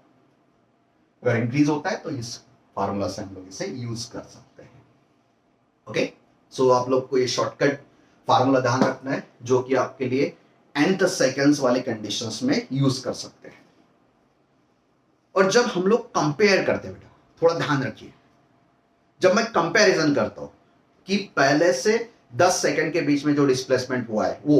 अगर इंक्रीज होता है तो इस फार्मूला से हम लोग इसे यूज कर सकते हैं। ओके, सो आप लोग को ये शॉर्टकट फार्मूला ध्यान रखना है जो कि आपके लिए nth सेकेंड्स वाले कंडीशंस में यूज कर सकते हैं। और जब हम लोग कंपेयर करते हैं बेटा, थोड़ा ध्यान रखिए, जब मैं कंपैरिजन करता हूं कि पहले से 10 सेकंड के बीच में जो डिस्प्लेसमेंट हुआ है वो,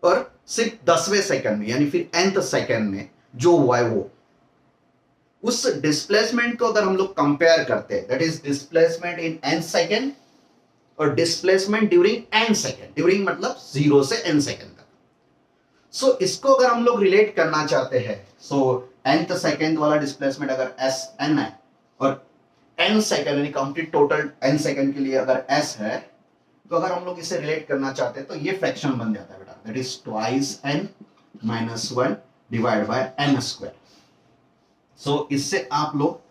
और सिर्फ 10वें सेकंड में यानी फिर nth सेकंड में जो हुआ है वो, उस डिस्प्लेसमेंट को अगर हम लोग कंपेयर करते हैं, that is displacement in n second और displacement during n second, during मतलब 0 से n सेकंड तक। सो इसको अगर हम लोग रिलेट करना चाहते हैं, सो nth सेकंड वाला डिस्प्लेसमेंट अगर Sn है और n सेकंड यानी कंप्लीट टोटल n सेकंड के लिए अगर s है, तो अगर हम लोग इसे रिलेट करना चाहते हैं तो ये फ्रैक्शन बन जाता है बेटा, that is twice n minus 1 divide by n square. So इससे आप लोग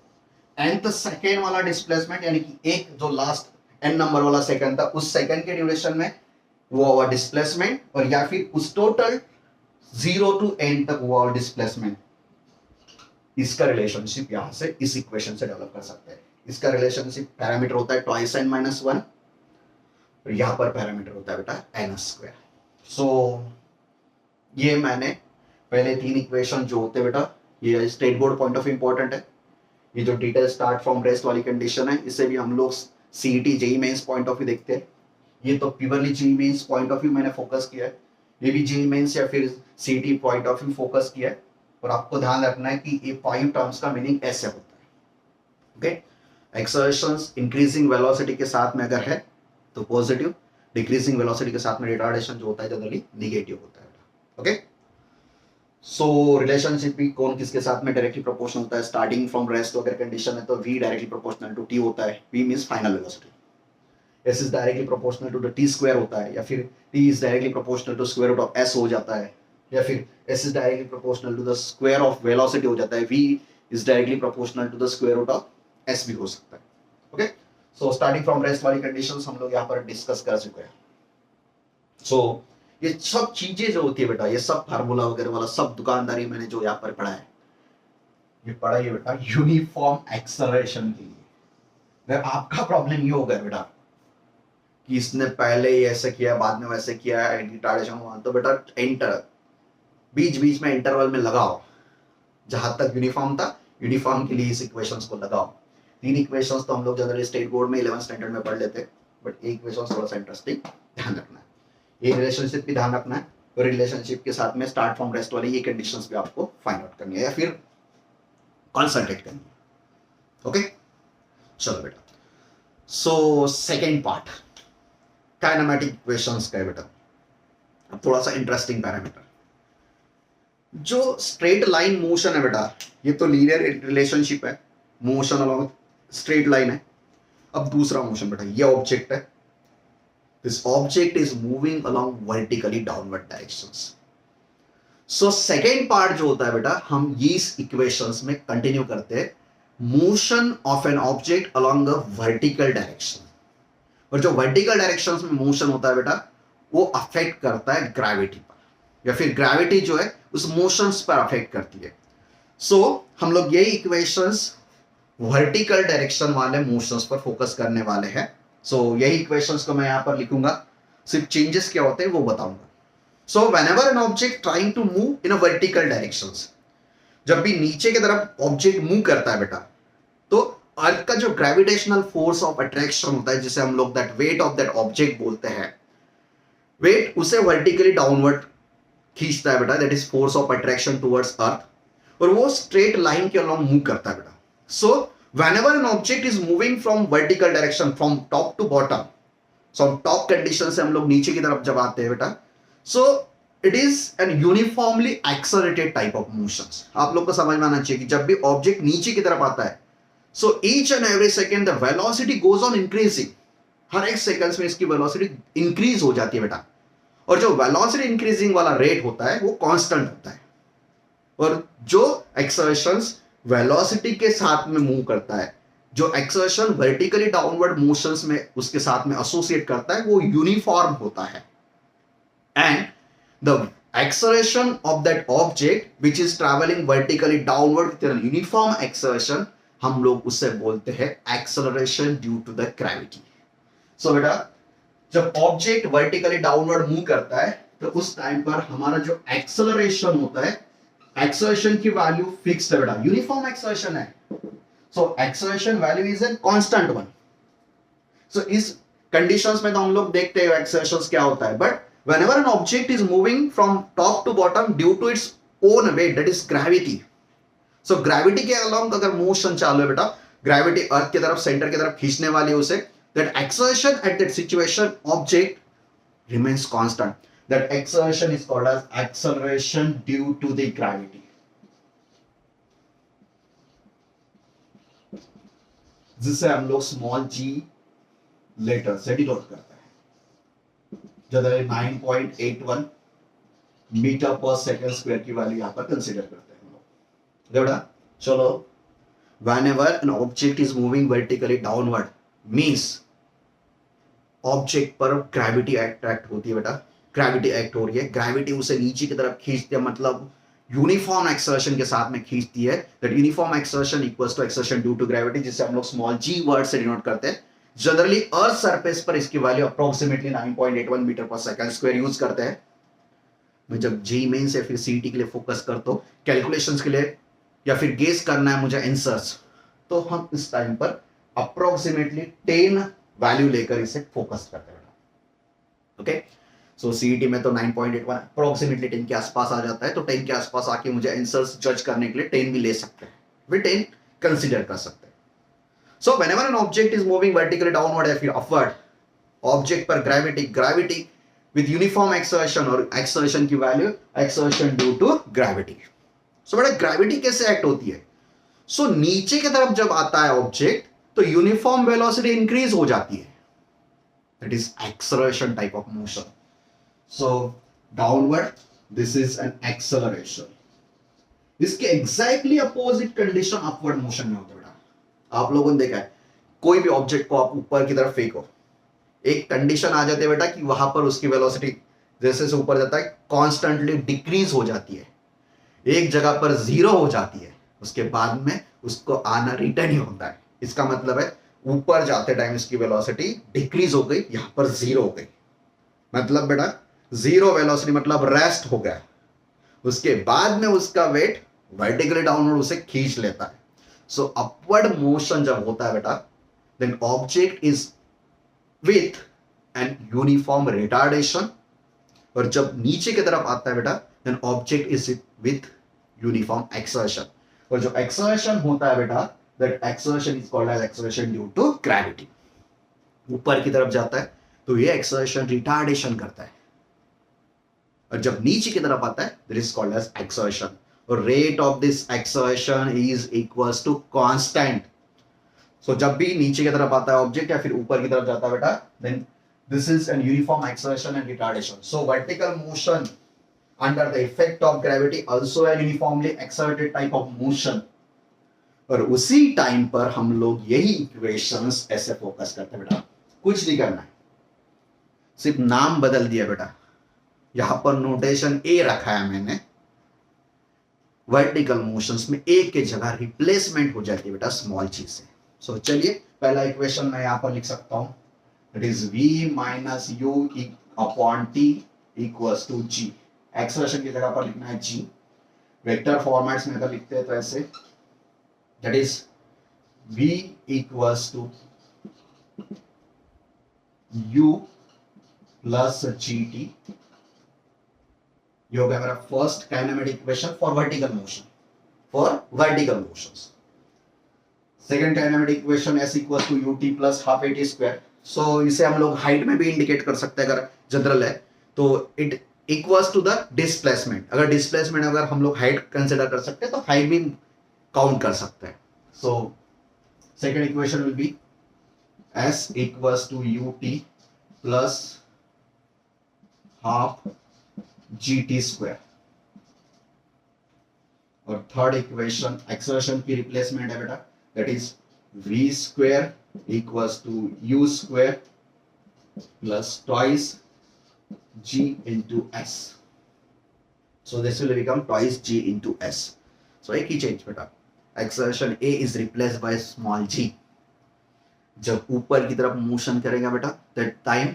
nth सेकेंड वाला डिस्प्लेसमेंट यानी कि एक जो लास्ट n नंबर वाला सेकंड था उस सेकंड के ड्यूरेशन में वो हुआ डिस्प्लेसमेंट, और या फिर उस टोटल 0 to n तक हुआ और डिस्प्लेसमेंट, इसका रिलेशनशिप यहां से इस इक्वेशन से डेवलप कर सकते हैं। इसका रिलेशनशिप पैरामीटर होता है ट्वाइस n माइनस 1, और यहां पर पैरामीटर होता है बेटा n स्क्वायर। सो ये मैंने पहले 3 इक्वेशन जो होते हैं बेटा, ये state board point of view important है। ये जो डिटेल स्टार्ट फ्रॉम रेस्ट वाली कंडीशन है, इससे भी हम लोग CET JEE Mains point of view देखते हैं। ये तो purely JEE Mains point of view मैंने फोकस किया है, ये भी जेईई मेंस या फिर CET point of view focus किया है। और आपको ध्यान रखना है कि ये 5 टर्म्स का मीनिंग ऐसे होता है। ओके, एक्सर्शंस इंक्रीजिंग वेलोसिटी के साथ में अगर है तो पॉजिटिव, डिक्रीजिंग वेलोसिटी के साथ में रिटार्डेशन जो होता है जनरली नेगेटिव होता है। ओके, सो रिलेशनशिप भी कौन किसके साथ में डायरेक्टली प्रोपोर्शनल होता है। स्टार्टिंग फ्रॉम रेस्ट अगर कंडीशन है तो v directly proportional to t होता है, v means final velocity, s is directly proportional to the t square होता है, या फिर t is directly proportional to square root of s हो जाता है, या फिर s is directly proportional to the square of velocity हो जाता है, v is directly proportional to the square root of s भी हो सकता है। Okay, so starting from rest वाली कंडीशंस हम लोग यहाँ पर डिस्कस कर चुके हैं। सो ये सब चीजें जो होती है बेटा, ये सब फार्मूला वगैरह वाला सब दुकानदारी मैंने जो यहाँ पर पढ़ा है, ये पढ़ा है बेटा यूनिफॉर्म एक्सेलरेशन के लिए। अगर आपका प्रॉब्लम ये होगा बेटा कि इसने पहले ही ऐसे किया बाद में वैसे किया रिटार्डेशन हुआ, तो बेटा एंटर बीच बीच में इंटरवल में लगाओ, जहां तक यूनिफॉर्म था यूनिफॉर्म के लिए इस इक्वेशंस को लगाओ। 3 इक्वेशंस तो हम लोग जनरली स्टेट बोर्ड में 11th स्टैंडर्ड में पढ़ लेते, बट एक इक्वेशन थोड़ा सा इंटरेस्टिंग, ध्यान रखना है। ये रिलेशनशिप भी ध्यान रखना है, और रिलेशनशिप के साथ में स्टार्ट फ्रॉम रेस्ट वाली ये कंडीशंस भी आपको फाइंड आउट करनी है या फिर कॉन्संट्रेट करनी है। ओके, चलो बेटा, so second part kinematic equations का है बेटा। अब थोड़ा सा इंटरेस्टिंग पैरामीटर, जो स्ट्रेट लाइन मोशन है बेटा, ये तो लीनियर रिलेशनशिप है, मोशन अलोंग स्ट्रेट लाइन है। अब दूसरा मोशन बेटा, ये ऑब्जेक्ट है, this object is moving along vertically downward directions. So second part जो होता है बेटा, हम ये इस equations में कंटिन्यू करते हैं, motion of an object along a vertical direction। और जो vertical directions में motion होता है बेटा, वो अफेक्ट करता है ग्रेविटी पर, या फिर ग्रेविटी जो है उस मोशंस पर अफेक्ट करती है। सो हम लोग यही इक्वेशंस वर्टिकल डायरेक्शन वाले मोशंस पर फोकस करने वाले हैं। सो यही इक्वेशंस को मैं यहां पर लिखूंगा, सिर्फ चेंजेस क्या होते हैं वो बताऊंगा। So whenever an object trying to move in a vertical directions, जब भी नीचे की तरफ ऑब्जेक्ट मूव करता है बेटा, तो अर्थ का जो ग्रेविटेशनल फोर्स ऑफ अट्रैक्शन होता है, जिसे हम लोग that weight of that object बोलते हैं, वेट उसे वर्टिकली डाउनवर्ड खींचता है बेटा, that is force of attraction towards अर्थ, और वो स्ट्रेट लाइन के अलोंग मूव करता है बेटा। सो whenever an object is moving from vertical direction from top to bottom, so top condition से हम लोग नीचे की तरफ जब आते हैं बेटा, so it is an uniformly accelerated type of motions। आप लोग को समझ में आना चाहिए कि जब भी ऑब्जेक्ट नीचे की तरफ आता है, so each and every second the velocity goes on increasing, हर एक सेकंड्स में इसकी वेलोसिटी इंक्रीज हो जाती है बेटा, और जो वेलोसिटी इंक्रीजिंग वाला रेट होता है वो कांस्टेंट होता है, और जो एक्सर्शंस वेलोसिटी के साथ में मूव करता है, जो एक्सर्शन वर्टिकली डाउनवर्ड मोशंस में उसके साथ में एसोसिएट करता है, वो यूनिफॉर्म होता है। And the acceleration of that object which is travelling vertically downward with an uniform acceleration, हम लोग उससे बोलते हैं acceleration due to the gravity. So बेटा, जब ऑब्जेक्ट वर्टिकली डाउनवर्ड मूव करता है तो उस टाइम पर हमारा जो एक्सलरेशन होता है, एक्सर्शन की वैल्यू फिक्स्ड है बेटा, यूनिफॉर्म एक्सर्शन है, so acceleration value is a constant one. So इस कंडीशंस में तो हम लोग देखते हैं एक्सर्शंस क्या होता है, but whenever an object is moving from top to bottom due to its own weight, that is gravity. So gravity के अलोंग अगर मोशन चालू है बेटा, ग्रेविटी अर्थ की तरफ सेंटर की तरफ खींचने वाली है उसे, that exertion at that situation object remains constant, that exertion is called as acceleration due to the gravity। जिसे हम लोग स्मॉल g लेटर से डिनोट करते हैं, जनरली 9.81 मीटर पर सेकंड स्क्वायर की वैल्यू यहां पर कंसीडर करते हैं हम लोग। बेटा चलो, whenever an object is moving vertically downward means object पर ग्रेविटी अट्रैक्ट होती है बेटा, ग्रेविटी एक्ट हो रही है, ग्रेविटी उसे नीचे की तरफ खींचती है, मतलब यूनिफॉर्म एक्सर्शन के साथ में खींचती है। That uniform acceleration equals to acceleration due to gravity, जिसे हम लोग स्मॉल जी वर्ड से डिनोट करते हैं। जनरली अर्थ सरफेस पर इसकी वैल्यू अप्रोक्सीमेटली 9.81 मीटर पर सेकंड स्क्वायर यूज करते हैं। मैं जब जी मेन से फिर सीटी के लिए फोकस करता हूं, कैलकुलेशंस के लिए या फिर गेस करना है मुझे आंसर्स, तो हम इस टाइम पर अप्रोक्सीमेटली 10 वैल्यू लेकर इसे फोकस करते हैं। ओके, सो सीईटी में तो 9.81 अप्रोक्सीमेटली 10 के आसपास आ जाता है, तो 10 के आसपास आके मुझे आंसर्स जज करने के लिए 10 भी ले सकते हैं, फिर 10 कंसीडर कर सकते हैं। So whenever an object is moving vertically downward या फिर अपवर्ड, ऑब्जेक्ट पर ग्रेविटी विद यूनिफॉर्म एक्सर्शन, और एक्सर्शन की वैल्यू acceleration due to gravity. So बेटा ग्रेविटी कैसे एक्ट होती है? सो नीचे की तरफ जब आता है ऑब्जेक्ट तो यूनिफॉर्म वेलोसिटी इंक्रीज हो जाती है, that is acceleration type of motion. So downward, this is an acceleration. इसके exactly opposite condition upward motion में होता है बेटा। आप लोगों ने देखा है कोई भी ऑब्जेक्ट को आप ऊपर की तरफ फेंको, एक कंडीशन आ जाती है बेटा कि वहां पर उसकी वेलोसिटी जैसे से ऊपर जाता है कॉन्स्टेंटली डिक्रीज हो जाती है, एक जगह पर जीरो हो जाती है, उसके बाद में उसको आना रिटर्न ही होता है। इसका मतलब है ऊपर जाते टाइम इसकी वेलोसिटी डिक्रीज हो गई, यहां पर जीरो हो गई, मतलब बेटा जीरो वेलोसिटी मतलब रेस्ट हो गया, उसके बाद में उसका वेट वर्टिकली डाउनवर्ड उसे खींच लेता है। सो अपवर्ड मोशन जब होता है बेटा, then object is with an uniform retardation, और जब नीचे की तरफ आता है बेटा, then object is with uniform acceleration, और जो एक्सर्शन होता है बेटा, that acceleration is called as acceleration due to gravity. ऊपर की तरफ जाता है तो ये एक्सर्शन रिटार्डेशन करता है, और जब नीचे की तरफ आता है that is called as acceleration, और rate of this acceleration is equals to constant. So जब भी नीचे की तरफ आता है ऑब्जेक्ट या फिर ऊपर की तरफ जाता है बेटा, then this is an uniform acceleration and retardation. So vertical motion under the effect of gravity also a uniformly exerted type of motion, और उसी टाइम पर हम लोग यही इक्वेशंस ऐसे फोकस करते हैं बेटा। कुछ नहीं करना है, सिर्फ नाम बदल दिया बेटा, यहां पर नोटेशन ए रखा है मैंने, वर्टिकल मोशंस में ए के जगह रिप्लेसमेंट हो जाती है बेटा स्मॉल जी से। सो चलिए पहला इक्वेशन मैं यहां पर लिख सकता हूं, it is v minus u upon t equals to g. Expression की जगह पर लिखना है जी, वेक्टर फॉर्मेट्स में अगर लिखते हैं तो ऐसे, that is v equals to u plus g t. ये हो गया मेरा first kinematic equation for vertical motion, for vertical motions. Second kinematic equation s equals to ut plus half at square. So इसे हम लोग हाइट में भी इंडिकेट कर सकते हैं, अगर जनरल है तो it equals to the displacement. अगर डिस्प्लेसमेंट अगर हम लोग हाइट कंसिडर कर सकते हैं तो हाइट भी काउंट कर सकते हैं। So second equation will be s equals to ut plus half gt square, और थर्ड इक्वेशन एक्सर्शन की रिप्लेसमेंट है बेटा, that is v square equals to u square plus twice g into s. So this will become twice g into s. So एक ही चेंज बेटा, exertion a is replaced by small g। जब ऊपर की तरफ मोशन करेगा बेटा, that time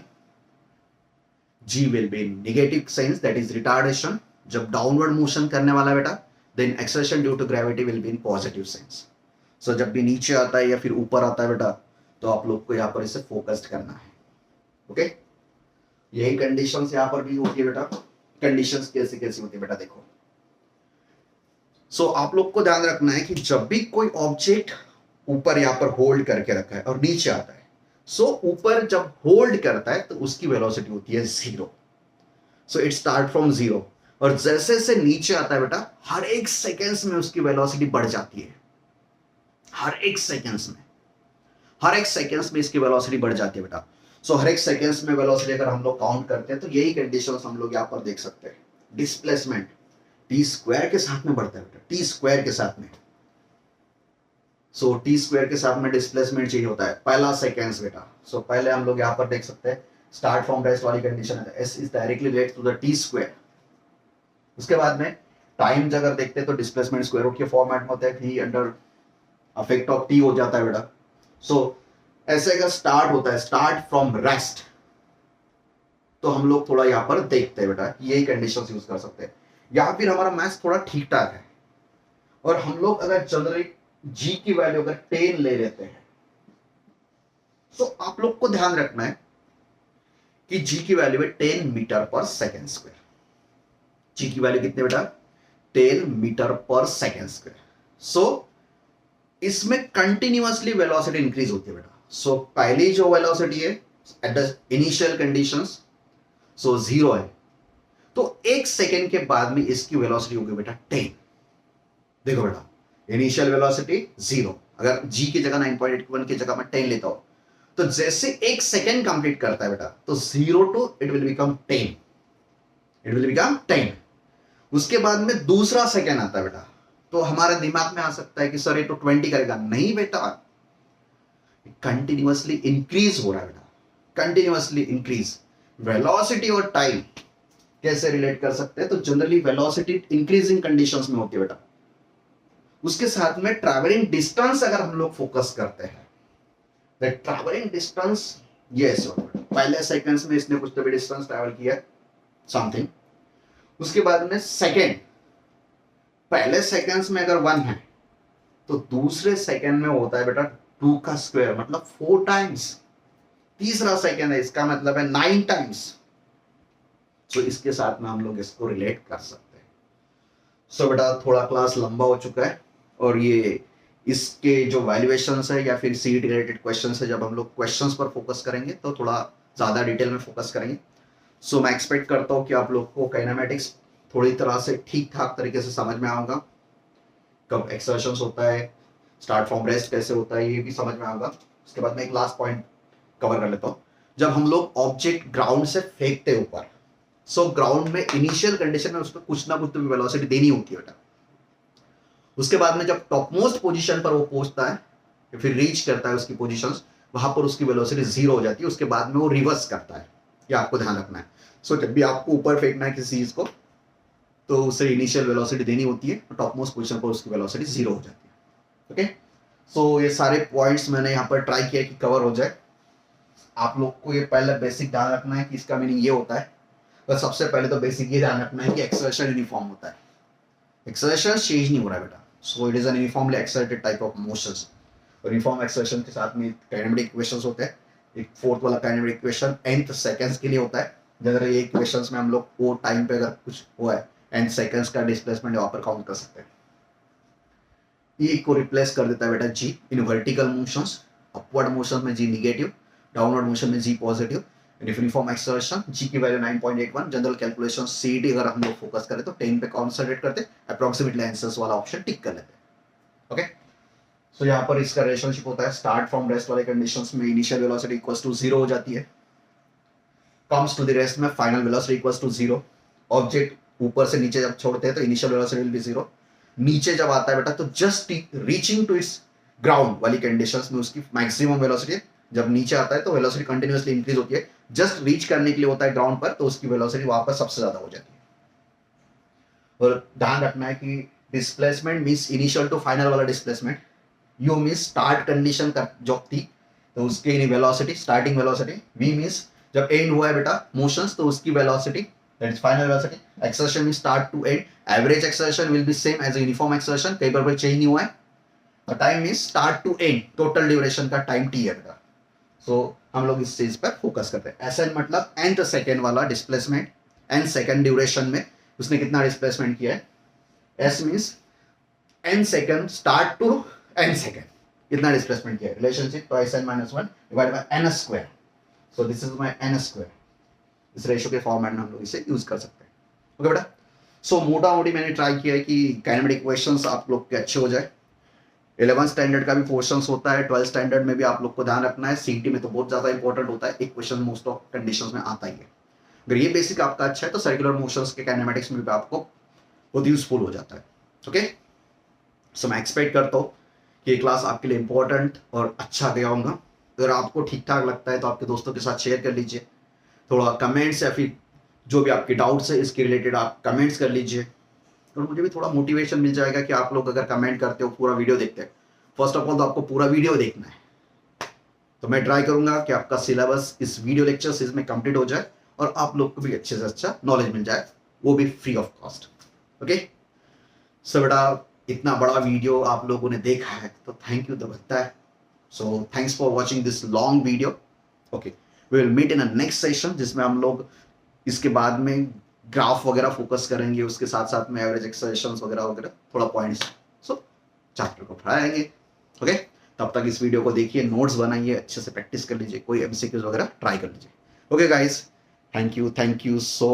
g will be in negative sense, that is retardation। जब डाउनवर्ड मोशन करने वाला बेटा, then exertion due to gravity will be in positive sense। So जब भी नीचे आता है या फिर ऊपर आता है बेटा, तो आप लोग को यहाँ पर इसे फोकस्ड करना है। ओके, यही कंडीशंस यहां पर भी होती है बेटा। कंडीशंस कैसे कैसे होती है बेटा, देखो। सो आप लोग को ध्यान रखना है कि जब भी कोई ऑब्जेक्ट ऊपर यहां पर होल्ड करके रखा है और नीचे आता है, सो ऊपर जब होल्ड करता है तो उसकी वेलोसिटी होती है zero. So it start from zero, और जैसे से नीचे आता है बेटा, हर एक सेकेंड्स में उसकी वेलोसिटी बढ़ जाती है, हर एक सेकेंड्स में, हर एक सेकेंड्स में इसकी वेलोसिटी बढ़ जाती है बेटा। सो हर एक सेकेंड्स में वेलोसिटी अगर हम लोग काउंट करते हैं तो यही कंडीशंस हम लोग यहाँ पर देख सकते हैं। डिस्प्लेसमेंट टी स्क्वायर के साथ में बढ़ता है बेटा, टी स्क्वायर के साथ में। सो टी स्क्वायर के साथ में डिस्प्लेसमेंट चाहिए होता है पहला सेकेंड्स बेटा। सो पहले हम लोग यहाँ पर देख सकते हैं स्टार्ट फ्रॉम रेस्ट वाली कंडीशन है, s is directly related to the t square. उसके बाद में टाइम अगर देखते हैं तो डिस्प्लेसमेंट स्क्वायर रूट के फॉर्मेट में होता है, v under effect of t हो जाता है बेटा। सो ऐसे अगर स्टार्ट होता है, स्टार्ट फ्रॉम रेस्ट, तो हम लोग थोड़ा यहाँ पर देखते हैं बेटा, यही कंडीशंस यूज कर सकते हैं। या फिर हमारा मैथ्स थोड़ा ठीक ठाक है और हम लोग अगर जनरली जी की वैल्यू अगर 10 ले लेते हैं, तो आप लोग को ध्यान रखना है कि जी की वैल्यू है 10 मीटर पर सेकेंड स्क्वायर। जी की वैल्यू कितने बेटा? 10 मीटर पर सेकेंड स्क्वायर। सो इसमें कंटिन्यूअसली वेलोसिटी इंक्रीज होती है बेटा। सो पहली जो वेलोसिटी है एट द इनिशियल कंडीशंस, सो 0 है, तो 1 सेकेंड के बाद में इसकी वेलोसिटी होगी बेटा 10। देखो बेटा, इनिशियल वेलोसिटी 0, अगर जी की जगह 9.81 की जगह मैं 10 लेता हूं, तो जैसे 1 सेकेंड कंप्लीट करता है बेटा, तो 0 to it will become 10, it will become 10। उसके बाद में दूसरा सेकेंड आता है बेटा, तो हमारे दिमाग में आ सकता है कि सर ये तो 20 करेगा। नहीं बेटा, कंटिन्यूअसली इंक्रीज हो रहा है बेटा, कंटिन्यूअसली इंक्रीज। वेलोसिटी और टाइम कैसे रिलेट कर सकते हैं? तो जनरली वेलोसिटी इंक्रीजिंग कंडीशंस में होती है बेटा। उसके साथ में ट्रैवलिंग डिस्टेंस अगर हम लोग फोकस करते हैं, द ट्रैवलिंग डिस्टेंस, यस, पहले सेकंड्स में इसने कुछ तो भी डिस्टेंस ट्रैवल किया समथिंग। उसके बाद में सेकंड, पहले सेकंड्स में अगर 1 है, तो दूसरे सेकंड में होता है बेटा 2 का स्क्वायर, मतलब 4 टाइम्स। तीसरा सेकंड है, इसका मतलब है 9 टाइम्स। तो इसके साथ में हम लोग इसको रिलेट कर सकते हैं। सो बेटा थोड़ा क्लास लंबा हो चुका है, और ये इसके जो वैल्यूएशंस है या फिर सीट रिलेटेड क्वेश्चंस है, जब हम लोग क्वेश्चंस पर फोकस करेंगे तो थोड़ा ज़्यादा डिटेल में फोकस करेंगे। सो मैं एक्सपेक्ट करता हूँ कि आप लोग को काइनेमेटिक्स थोड़ी तरह से ठीक ठाक तरीके से समझ में आएगा, कब एक्सर्शंस होता है, स्टार्ट फ्रॉम रेस्ट कैसे होता है, ये भी समझ में आएगा। उसके बाद मैं एक लास्ट पॉइंट कवर कर लेता हूँ। जब हम लोग ऑब्जेक्ट ग्राउंड से फेंकते ऊपर, सो ग्राउंड में इनिशियल कंडीशन में उसको कुछ ना कुछ तो वेलोसिटी देनी होती है बेटा। उसके बाद में जब टॉप मोस्ट पोजीशन पर वो पहुंचता है या फिर रीच करता है उसकी पोजीशंस, वहां पर उसकी वेलोसिटी 0 हो जाती है। उसके बाद में वो रिवर्स करता है, ये आपको ध्यान रखना है। सो जब भी आपको ऊपर फेंकना है किसी चीज को, तो उसे इनिशियल वेलोसिटी देनी होती है, टॉप मोस्ट पोजीशन पर उसकी वेलोसिटी 0 हो जाती है। ओके, सो ये सारे पॉइंट्स मैंने यहाँ पर ट्राई किया कि कवर हो जाए। आप लोग को ये पहले बेसिक ध्यान रखना है कि इसका मीनिंग ये होता है। तो सबसे पहले तो बेसिक ये ध्यान रखना है कि एक्सर्शन यूनिफॉर्म होता है, एक्सर्शन चेंज नहीं हो रहा है बेटा। So it is an uniformly accelerated type of motions. और यूनिफॉर्म एक्सर्शन के साथ में काइनेमेटिक इक्वेशंस होते हैं। एक फोर्थ वाला काइनेमेटिक इक्वेशन nth सेकंड्स के लिए होता है। जनरली ये इक्वेशंस में हम लोग वो टाइम पे अगर कुछ हुआ है nth सेकंड्स का डिस्प्लेसमेंट वहां पर काउंट कर सकते हैं। ई को रिप्लेस कर देता है बेटा g in vertical motions. Upward motion में जी निगेटिव, डाउनवर्ड मोशन में g positive. Uniform acceleration g की वैल्यू 9.81। जनरल कैलकुलेशन सीडी अगर हम लोग फोकस करें तो 10 पे कॉन्सेंट्रेट करते, अप्रोक्सीमेटली आंसर्स वाला ऑप्शन टिक कर लेते हैं। ओके, सो यहाँ पर इसका रिलेशनशिप होता है, स्टार्ट फ्रॉम रेस्ट वाले कंडीशंस में इनिशियल वेलोसिटी इक्वल्स टू 0 हो जाती है, कम्स टू द रेस्ट में final velocity equals to 0। Object ऊपर से नीचे जब छोड़ते हैं तो इनिशियल वेलोसिटी विल बी 0। नीचे जब आता है बेटा तो just reaching to its ground वाली कंडीशंस में उसकी मैक्सिमम वेलोसिटी है। जब नीचे आता है तो वेलोसिटी कंटिन्यूअसली इंक्रीज होती है, जस्ट रीच करने के लिए होता है ग्राउंड पर, तो उसकी वेलोसिटी वहां पर सबसे ज्यादा हो जाती है। और ध्यान रखना है कि displacement means initial to final वाला displacement, u means start condition का जो थी तो उसकी velocity, starting velocity. V means जब एंड हुआ है बेटा मोशंस तो उसकी velocity, that is final velocity. Acceleration means start to end, average acceleration will be same as uniform acceleration, कहीं पर चेंज नहीं हुआ है। और time means start to end, total duration का टाइम टी है बेटा। सो हम लोग इस चीज पर फोकस करते हैं। एस एन मतलब nth सेकेंड वाला डिस्प्लेसमेंट, n सेकेंड ड्यूरेशन में उसने कितना डिस्प्लेसमेंट किया है। S means n second start to n second कितना डिस्प्लेसमेंट किया है। रिलेशनशिप तो s n minus 1 divide by n square. So this is my n square. इस रेशियो के फॉर्मेट में हम लोग इसे यूज कर सकते हैं। ओके बेटा, सो मोटा मोटी मैंने ट्राई किया है कि काइनेमेटिक इक्वेशंस आप लोग के अच्छे हो जाए। 11th स्टैंडर्ड का भी पोर्शंस होता है, 12th स्टैंडर्ड में भी आप लोग को ध्यान रखना है। सीटी में तो बहुत ज्यादा इंपॉर्टेंट होता है, एक क्वेश्चन मोस्ट ऑफ कंडीशंस में आता ही है। अगर ये बेसिक आपका अच्छा है तो सर्कुलर मोशंस के काइनेमेटिक्स में भी आपको बहुत यूजफुल हो जाता है। ओके, सो मैं एक्सपेक्ट करता हूँ कि ये क्लास आपके लिए इंपॉर्टेंट और अच्छा गया होगा। अगर आपको ठीक ठाक लगता है तो आपके दोस्तों के साथ शेयर कर लीजिए। थोड़ा कमेंट्स या फिर जो भी आपके डाउट्स है इसके रिलेटेड आप कमेंट्स कर लीजिए, और मुझे भी थोड़ा मोटिवेशन मिल जाएगा कि आप लोग अगर कमेंट करते हो, पूरा वीडियो देखते हैं। फर्स्ट ऑफ ऑल तो आपको पूरा वीडियो देखना है, तो मैं ट्राई करूंगा कि आपका सिलेबस इस वीडियो लेक्चर सीरीज में कंप्लीट हो जाए और आप लोग को भी अच्छे से अच्छा नॉलेज मिल जाए, वो भी फ्री ऑफ कॉस्ट। ओके, सो बेटा इतना बड़ा वीडियो आप लोगों ने देखा है तो थैंक यू तो बनता है। So thanks for watching this long video. Okay, we will meet in a next session, जिसमें हम लोग इसके बाद में ग्राफ वगैरह फोकस करेंगे, उसके साथ साथ में एवरेज एक्सप्रेशंस वगैरह वगैरह थोड़ा पॉइंट्स, सो चैप्टर को पढ़ाएंगे। ओके, तब तक इस वीडियो को देखिए, नोट्स बनाइए, अच्छे से प्रैक्टिस कर लीजिए, कोई एमसीक्यूज वगैरह ट्राई कर लीजिए। Okay guys, thank you so